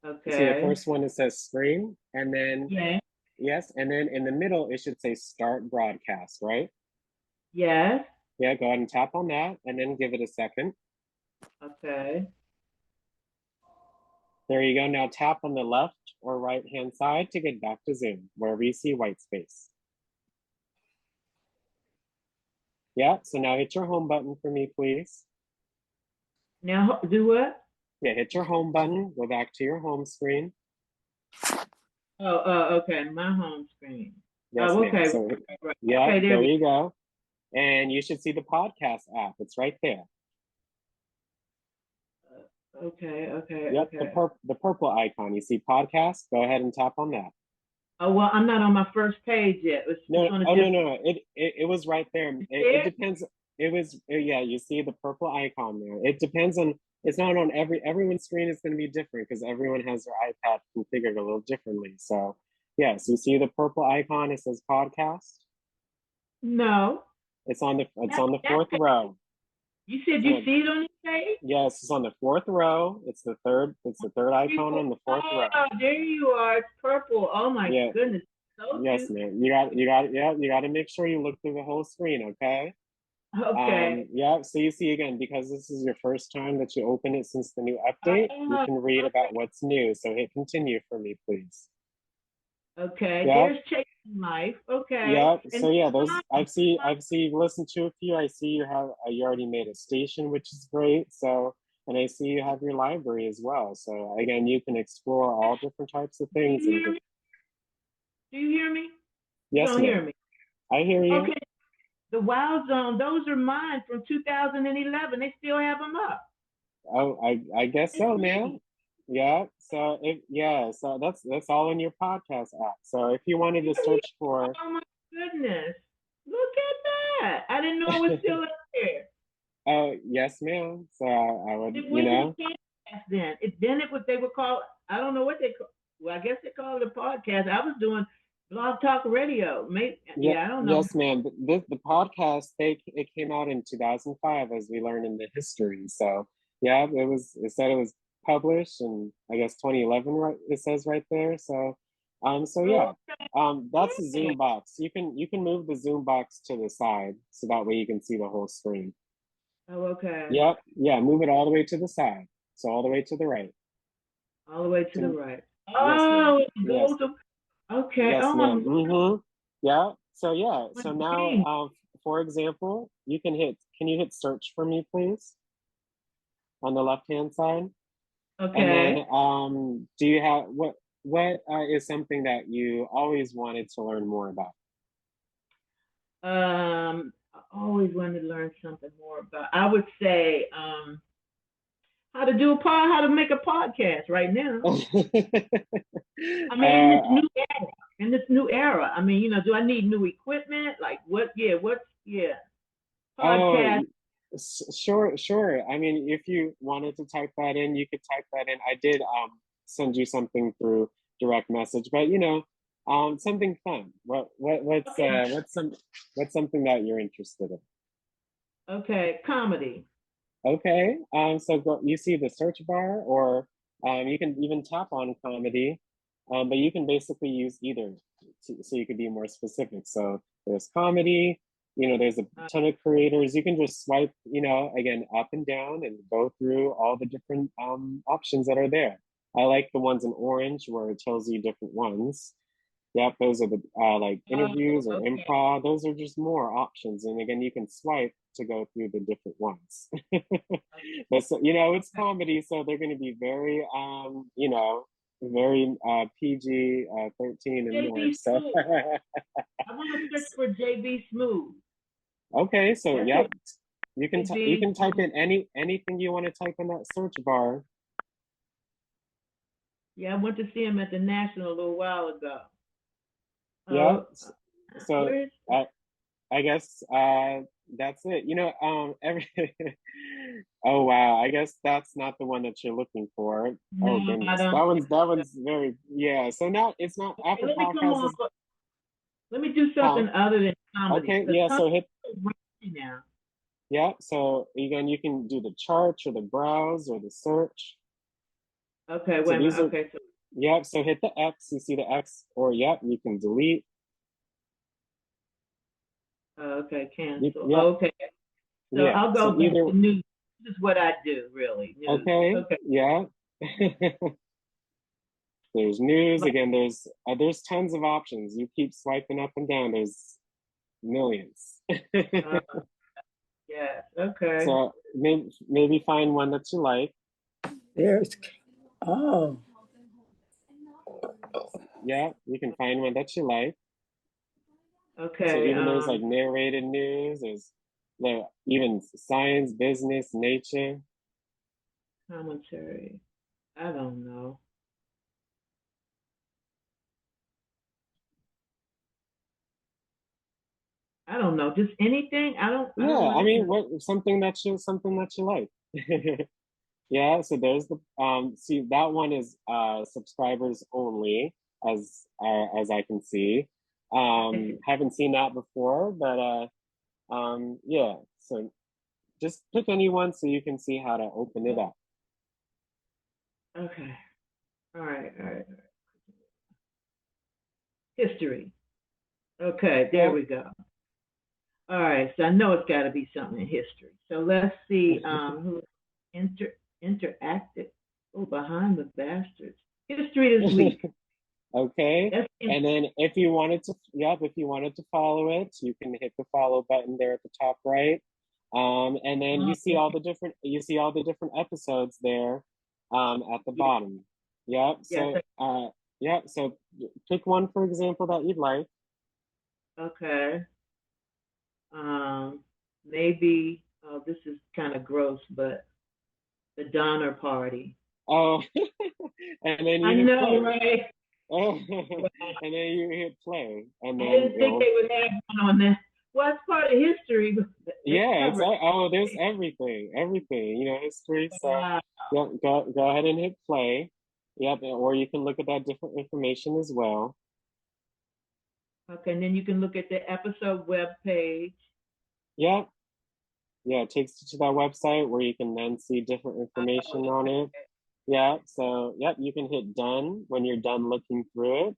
Okay. You see the first one, it says screen, and then yes, and then in the middle it should say start broadcast, right? Yes. Yeah, go ahead and tap on that, and then give it a second. Okay. There you go. Now tap on the left or right hand side to get back to Zoom, wherever you see white space. Yeah, so now hit your home button for me, please. Now do what? Yeah, hit your home button, go back to your home screen. Oh, okay, my home screen. Yes, okay. So, right. Yeah, okay, there you go. And you should see the podcast app. It's right there. Okay. Yep, okay. the purple icon. You see podcast? Go ahead and tap on that. Oh, well, I'm not on my first page yet. No. It was right there. It depends. Yeah, you see the purple icon there. It depends on, it's not on everyone's screen is going to be different because everyone has their iPad configured a little differently. So, yes, you see the purple icon, it says podcast? No. It's on the fourth row. You said you see it on the page? Yes, it's on the fourth row. It's the third icon on the fourth row. Oh, there you are. It's purple. Oh my goodness. So yes, ma'am. You got to make sure you look through the whole screen, okay? Okay. Yeah, so you see again, because this is your first time that you open it since the new update, you can read about what's new. So hit continue for me, please. Okay, there's Chasing Life. Okay. Yeah, so yeah, those I've seen you listened to a few. I see you already made a station, which is great. So, and I see you have your library as well. So again, you can explore all different types of things. Do you hear me? Yes, you don't hear me? I hear you. Okay. The Wild Zone, those are mine from 2011. They still have them up. Oh, I guess so, man. Yeah. So so that's all in your podcast app. So if you wanted to search for, oh my goodness, look at that! I didn't know it was still up there. Oh yes, ma'am. So I would, Then it was, they were called, I don't know what they call. Well, I guess they call it a podcast. I was doing Blog Talk Radio. Maybe, I don't know. Yes, ma'am. The podcast it came out in 2005, as we learned in the history. So yeah, it said it was published in, I guess, 2011, right? It says right there. So that's the Zoom box. You can move the Zoom box to the side so that way you can see the whole screen. Oh, okay. Yep. Yeah, move it all the way to the side. So all the way to the right. All the way to the right. Oh, yes. Okay. Yes, ma'am. Mm-hmm. Yeah. So So okay. now, for example, can you hit search for me, please? On the left-hand side. Okay. And then, do you have what is something that you always wanted to learn more about? I always wanted to learn something more about. I would say how to make a podcast right now. I mean, in this new era. I mean, do I need new equipment? Like what? Yeah, podcast. Sure. I mean, if you wanted to type that in, you could type that in. I did send you something through direct message, but something fun. What's something that you're interested in? Okay, comedy. Okay. So you see the search bar, or You can even tap on comedy, but you can basically use either, so you could be more specific. So there's comedy, there's a ton of creators. You can just swipe, again, up and down and go through all the different options that are there. I like the ones in orange where it tells you different ones. Yep, those are the like interviews or improv. Those are just more options. And again, you can swipe to go through the different ones. But so, it's comedy, so they're going to be very, very PG 13 and more. So I want to search for JB Smoove. Okay, so yep, you can type in anything you want to type in that search bar. Yeah, I went to see him at the National a little while ago. Yeah, so I guess that's it. Oh wow, I guess that's not the one that you're looking for. No, oh goodness, that one's very, yeah. So now it's not Apple Podcasts. Let me do something other than comedy. Okay, yeah. So hit now. Yeah, so again, you can do the chart or the browse or the search. Okay, wait a minute. Okay, so yep, so hit the X, you see the X, or yep, you can delete. Okay, cancel. Yep. Okay. So yeah, I'll go back to news. This is what I do, really. News. Okay. Yeah. There's news. Again, there's tons of options. You keep swiping up and down. There's millions. Yeah. Okay. So maybe find one that you like. Yeah, you can find one that you like. Okay. So even there's like narrated news. There's even science, business, nature. Commentary. I don't know. I don't know. Just anything. I mean, something that you like. Yeah. So there's the see, that one is subscribers only, as I can see. Haven't seen that before, but yeah. So just pick any one so you can see how to open it up. Okay. All right. History. Okay, there we go. All right, so I know it's got to be something in history. So let's see who interacted. Oh, Behind the Bastards. History this week. Okay. And then if you wanted to follow it, you can hit the follow button there at the top right. And then you see all the different episodes there at the bottom. Yep. So so pick one, for example, that you'd like. Okay. Maybe this is kind of gross, but the Donner Party. Oh, and then I know, right? Oh, and then you hit play, and then I didn't think they would have one on that. Well, it's part of history. Yeah, there's everything, history. So go ahead and hit play. Yep, or you can look at that different information as well. Okay, and then you can look at the episode web page. Yep. Yeah, it takes you to that website where you can then see different information on it. Yeah, so you can hit done when you're done looking through it.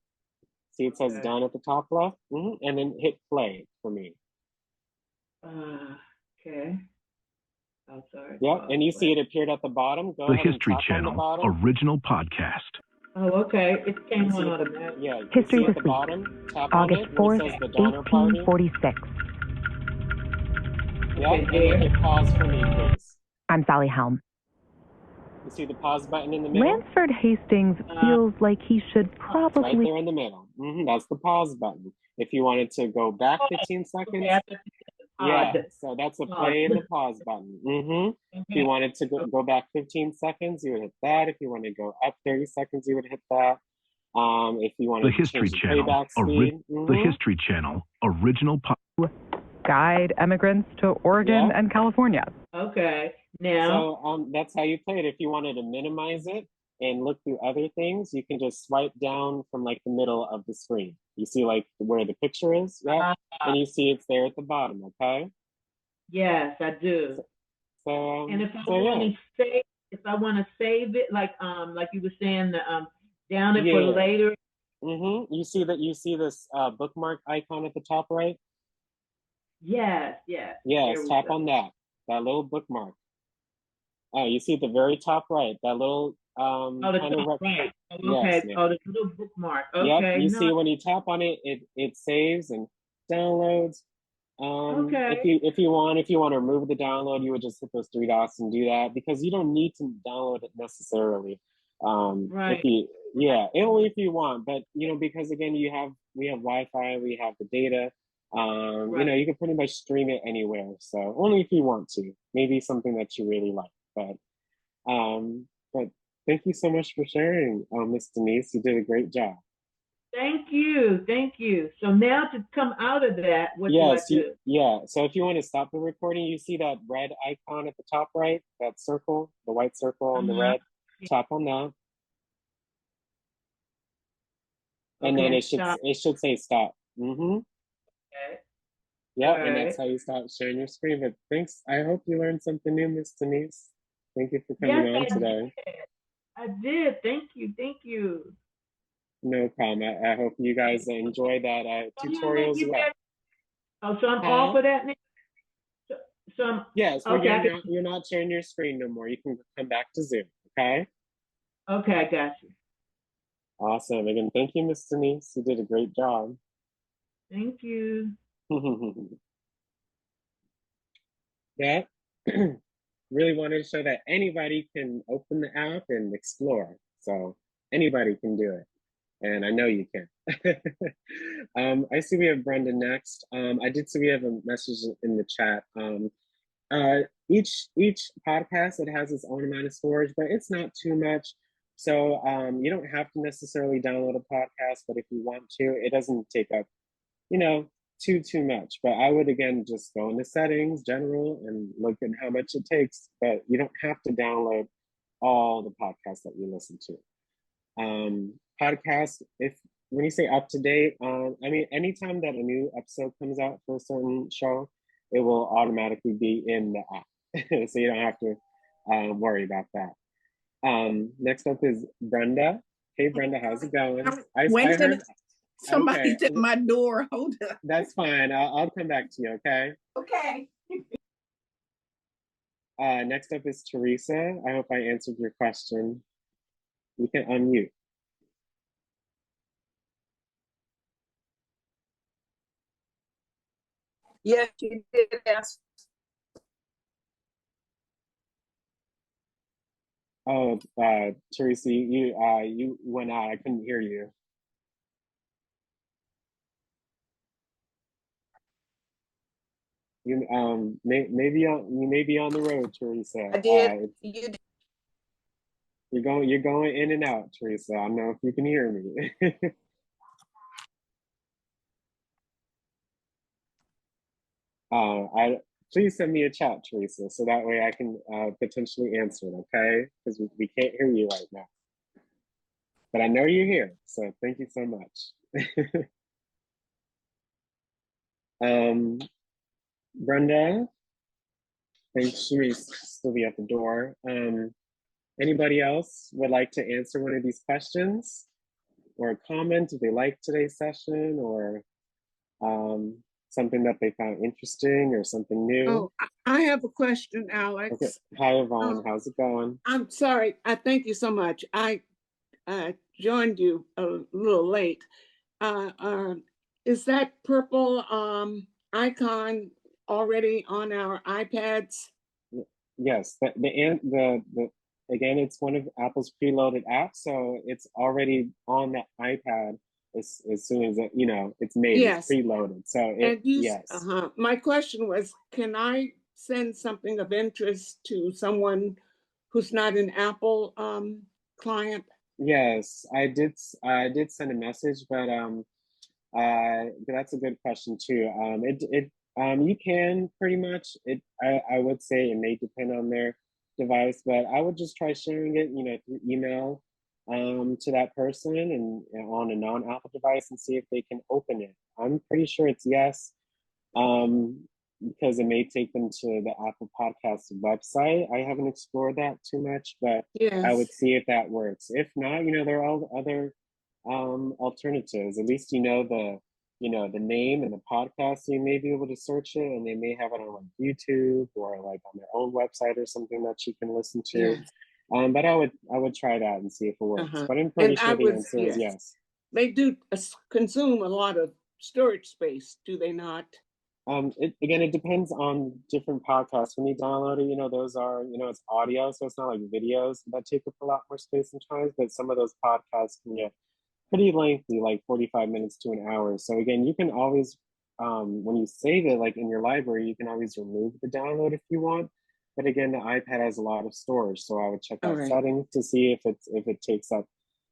See, it says done at the top left, and then hit play for me. Okay. Oh, sorry. Yep, and you see it appeared at the bottom. Go ahead History and tap on the Channel bottom. original podcast. Oh, okay. It came on automatically. Yeah. History this week, tap August on it, 4th, it says the Donner Party. 1846. Yeah, and then hit pause for me, please. I'm Sally Helm. You see the pause button in the middle? Lansford Hastings feels like he should probably... Right there in the middle. That's the pause button. If you wanted to go back 15 seconds, yeah, so that's the play and the pause button. If you wanted to go back 15 seconds, you would hit that. If you want to go up 30 seconds, you would hit that. If you wanted to change the playback speed. The History Channel original guide immigrants to Oregon and California. Okay. Now, so that's how you play it. If you wanted to minimize it and look through other things, you can just swipe down from like the middle of the screen. You see like where the picture is, and you see it's there at the bottom. Okay. Yes, I do. So and if I want to save if I want to save it, like you were saying, down it for later. You see this bookmark icon at the top right? Yes. Yes, tap on that little bookmark. Oh, you see at the very top right, that little the top right. Yes, okay. The little bookmark. Okay. Yep, you see when you tap on it, it saves and downloads. Okay. If you want to remove the download, you would just hit those three dots and do that, because you don't need to download it necessarily. Right. Only if you want, but because again, we have Wi-Fi, we have the data. You can pretty much stream it anywhere. So only if you want to, maybe something that you really like. But thank you so much for sharing, Miss Denise. You did a great job. Thank you. So now to come out of that, what do I do? So if you want to stop the recording, you see that red icon at the top right, that circle, the white circle on the red. Tap on that. And then it should say stop. Okay. Yeah, and that's how you stop sharing your screen. But thanks. I hope you learned something new, Miss Denise. Thank you for coming on today. I did. Thank you. No problem. I hope you guys enjoy that tutorial as well. Oh, so I'm off of that now? Yes, you're not sharing your screen no more. You can come back to Zoom, okay? Okay, I got you. Awesome. Again, thank you, Miss Denise. You did a great job. Thank you. Yeah. Really wanted to show that anybody can open the app and explore. So anybody can do it. And I know you can. I see we have Brenda next. I did see we have a message in the chat. Each podcast, it has its own amount of storage, but it's not too much. So you don't have to necessarily download a podcast, but if you want to, it doesn't take up, too much. But I would, again, just go into settings, general, and look at how much it takes. But you don't have to download all the podcasts that you listen to. Podcasts, when you say up to date, anytime that a new episode comes out for a certain show, it will automatically be in the app. So you don't have to worry about that. Next up is Brenda. Hey, Brenda, how's it going? Somebody's at my door. Hold up. That's fine. I'll come back to you, okay? Okay. Next up is Teresa. I hope I answered your question. You can unmute. Yes, you did ask. Oh, Teresa, you went out. I couldn't hear you. You may be on the road, Teresa. I did. You did. You're going in and out, Teresa. I don't know if you can hear me. Please send me a chat, Teresa, so that way I can potentially answer it, okay? Because we can't hear you right now. But I know you're here, so thank you so much. Brenda, I think she may still be at the door. Anybody else would like to answer one of these questions or comment if they liked today's session, or something that they found interesting or something new? Oh, I have a question, Alex. Okay. Hi, Yvonne. How's it going? I'm sorry. I thank you so much. I joined you a little late. Is that purple icon already on our iPads? Yes. Again, it's one of Apple's preloaded apps, so it's already on the iPad as soon as it's made. Yes. It's preloaded. So yes. My question was, can I send something of interest to someone who's not an Apple client? Yes, I did send a message, but that's a good question too. You can pretty much, I would say it may depend on their device, but I would just try sharing it, through email to that person and on a non-Apple device and see if they can open it. I'm pretty sure it's yes. because it may take them to the Apple Podcast website. I haven't explored that too much, but I would see if that works. If not, there are all other alternatives. At least the name and the podcast, so you may be able to search it, and they may have it on like YouTube or like on their own website or something that you can listen to. But I would try that and see if it works. But I'm pretty sure the answer is yes. They do consume a lot of storage space, do they not? It depends on different podcasts. When you download it, those are, it's audio, so it's not like videos that take up a lot more space sometimes, but some of those podcasts can get pretty lengthy, like 45 minutes to an hour. So again, you can always, when you save it, like in your library, you can always remove the download if you want. But again, the iPad has a lot of storage, so I would check out settings to see if it takes up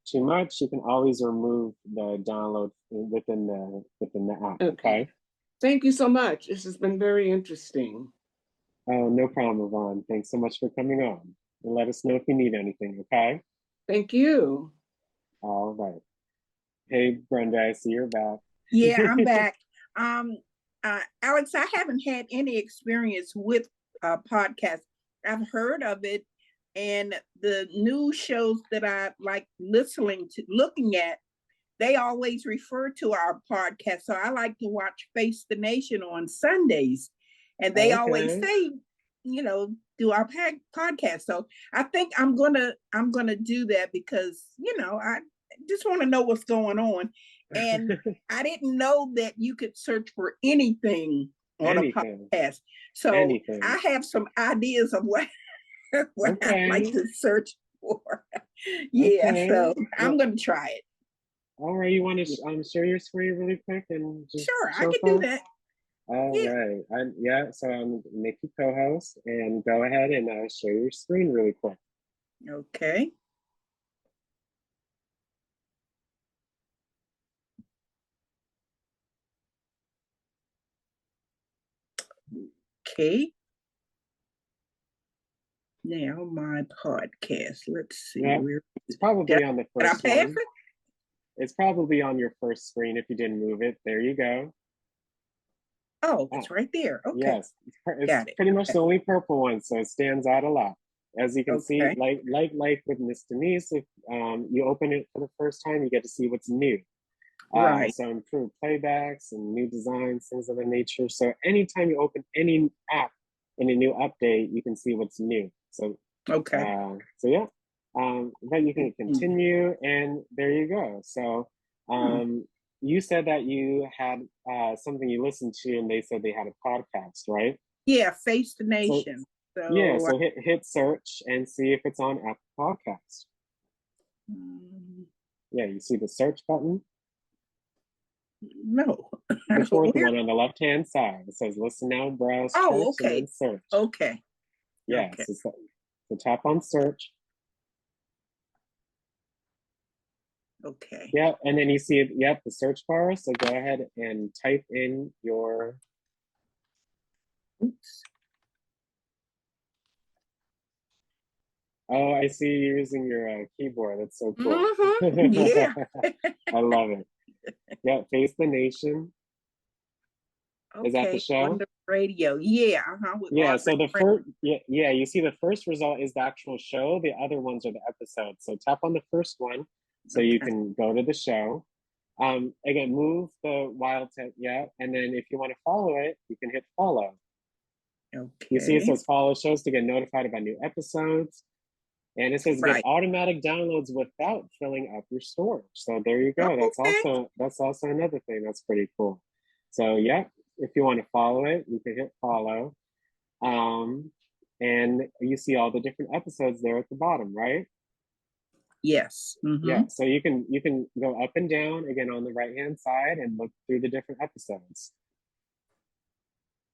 too much. You can always remove the download within the app. Okay. Thank you so much. This has been very interesting. Oh, no problem, Yvonne. Thanks so much for coming on. And let us know if you need anything, okay? Thank you. All right. Hey, Brenda, I see you're back. Yeah, I'm back. Alex, I haven't had any experience with podcasts. I've heard of it, and the news shows that I like looking at, they always refer to our podcast. So I like to watch Face the Nation on Sundays, and they always say, do our podcast. So I think I'm gonna do that because I just want to know what's going on. And I didn't know that you could search for anything on a podcast. So I have some ideas of what I'd like to search for. So I'm gonna try it. All right, you want to share your screen really quick and just I can do that. All right, so I'm make you co-host and go ahead and share your screen really quick. Okay. Okay. Now my podcast. Let's see. It's probably on the first one. It's probably on your first screen if you didn't move it. There you go. Oh, it's right there. Okay. Yes, it's pretty much the only purple one, so it stands out a lot. As you can see, like with Miss Denise, if you open it for the first time, you get to see what's new. So improved playbacks and new designs, things of that nature. So anytime you open any app in a new update, you can see what's new. So then you can continue, and there you go. So you said that you had something you listened to, and they said they had a podcast, right? Yeah, Face the Nation. So hit search and see if it's on Apple Podcasts. Yeah, you see the search button? No. The fourth one on the left-hand side. It says listen now, browse, and then search. Okay. Yes, so tap on search. Okay. Yeah, and then you see it, the search bar. So go ahead and type in your. Oops. Oh, I see you using your keyboard. That's so cool. Yeah. I love it. Yeah, Face the Nation. Is that the show? On the radio. Yeah. Yeah, so the first, you see the first result is the actual show. The other ones are the episodes. So tap on the first one so you can go to the show. Again, move the wild tip, and then if you want to follow it, you can hit follow. Okay. You see it says follow shows to get notified about new episodes. And it says get automatic downloads without filling up your storage. So there you go. That's also another thing that's pretty cool. So if you want to follow it, you can hit follow. And you see all the different episodes there at the bottom, right? Yes. Yeah. So you can go up and down again on the right-hand side and look through the different episodes.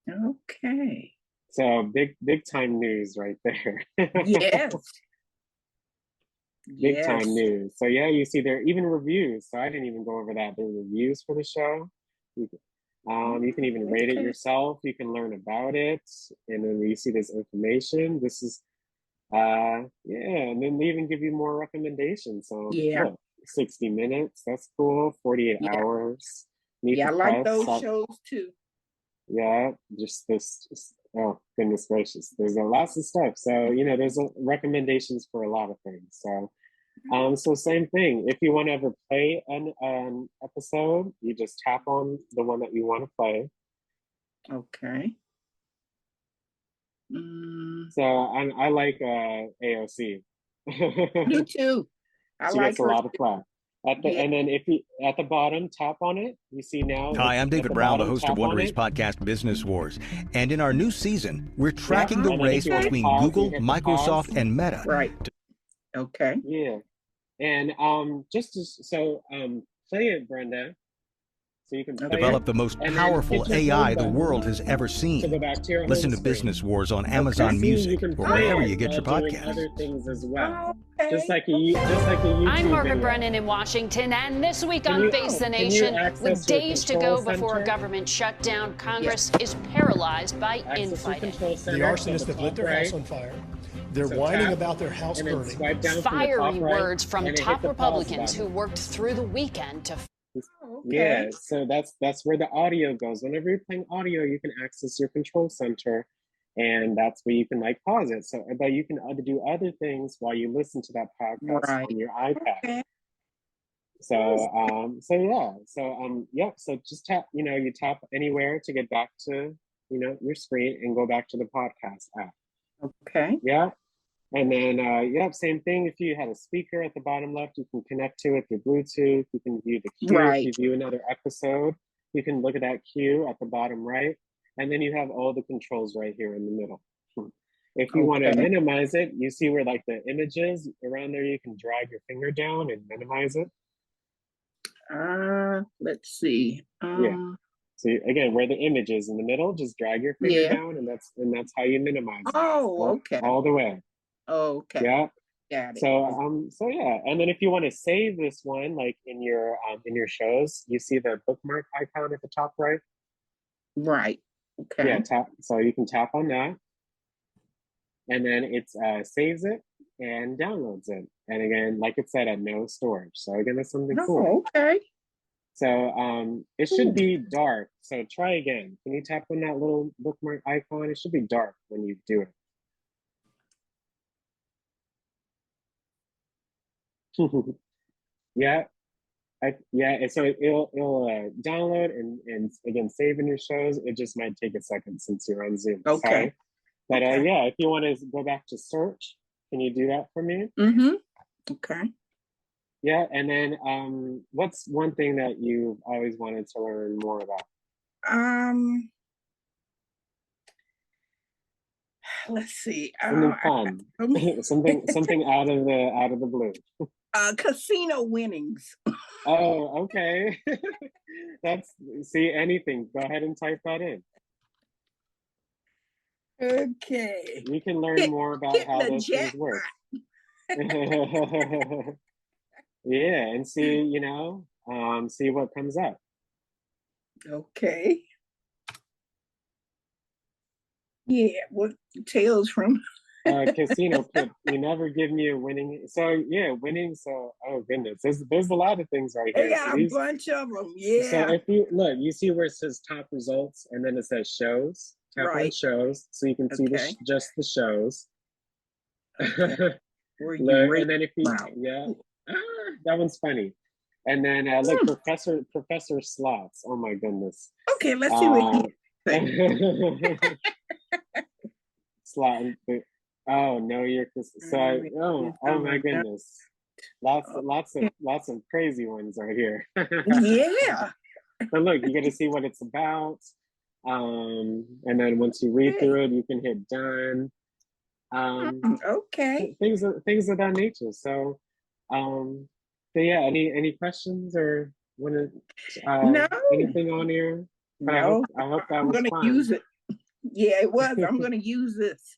Okay. So big time news right there. Yes. Big time news. So you see there are even reviews. So I didn't even go over that. There are reviews for the show. You can even rate it yourself. You can learn about it, and then you see this information. This is and then they even give you more recommendations. So look, 60 minutes. That's cool. 48 hours. I like those shows too. Yeah, just this. Oh goodness gracious, there's a lots of stuff. So there's recommendations for a lot of things. So, so same thing. If you want to ever play an episode, you just tap on the one that you want to play. Okay. So I like AOC. Me too. She gets a lot of fun. And then if you at the bottom, tap on it, you see now. Hi, I'm David Brown, the host of Wondery's podcast Business Wars. And in our new season, we're tracking the race between Google, Microsoft, and Meta. Right. Okay. Yeah. And play it, Brenda. So you can develop the most powerful AI the world has ever seen. Listen to Business Wars on Amazon Music or wherever you get your podcasts. Other things as well. Just like a YouTube I'm Margaret video. Brennan in Washington, and this week on Face the Nation, with days to go before a government shutdown, Congress is paralyzed by infighting. The arsonists have lit their house on fire. They're whining about their house burning. Fiery words from top Republicans who worked through the weekend to. Yeah, so that's where the audio goes. Whenever you're playing audio, you can access your control center, and that's where you can pause it. So, but you can do other things while you listen to that podcast on your iPad. Okay. So, so just tap. You tap anywhere to get back to your screen and go back to the podcast app. Okay. Yeah. And then, same thing. If you had a speaker at the bottom left, you can connect to it through Bluetooth. You can view the queue. If you view another episode, you can look at that queue at the bottom right. And then you have all the controls right here in the middle. If you want to minimize it, you see where the images around there, you can drag your finger down and minimize it. Let's see. Yeah. So again, where the image is in the middle, just drag your finger down, and that's how you minimize it. Oh, okay. All the way. Okay. Yeah. Got it. So yeah, and then if you want to save this one, in your shows, you see the bookmark icon at the top right. Right. Okay. Yeah. Tap. So you can tap on that, and then it saves it and downloads it. And again, like it said, at no storage. So again, that's something cool. Okay. So it should be dark. So try again. Can you tap on that little bookmark icon? It should be dark when you do it. Yeah, so it'll download and again save in your shows. It just might take a second since you're on Zoom. Okay. Sorry. But if you want to go back to search, can you do that for me? Mm-hmm. Okay. Yeah, and then what's one thing that you've always wanted to learn more about? Let's see. Something fun. something out of the blue. Casino winnings. Oh, okay. Anything. Go ahead and type that in. Okay. You can learn more about how those things work. Yeah, and see what comes up. Okay. Yeah, what tales from casino pit. You never give me a winning. So yeah, winning. So oh goodness, there's a lot of things right here. Yeah, a bunch of them. Yeah. So if you look, you see where it says top results, and then it says shows. Tap on shows, so you can see just the shows. Okay. Look, and then if you that one's funny. And then look, Professor Slots. Oh my goodness. Okay, let's see what you think. Slot. Oh no, you're so. Oh my goodness. Lots of crazy ones right here. Yeah. But look, you get to see what it's about. And then once you read through it, you can hit done. Okay. Things of that nature. So, but yeah, any questions or no. anything on here? No. I hope that was I'm gonna fun. use it. Yeah, it was. I'm gonna use this.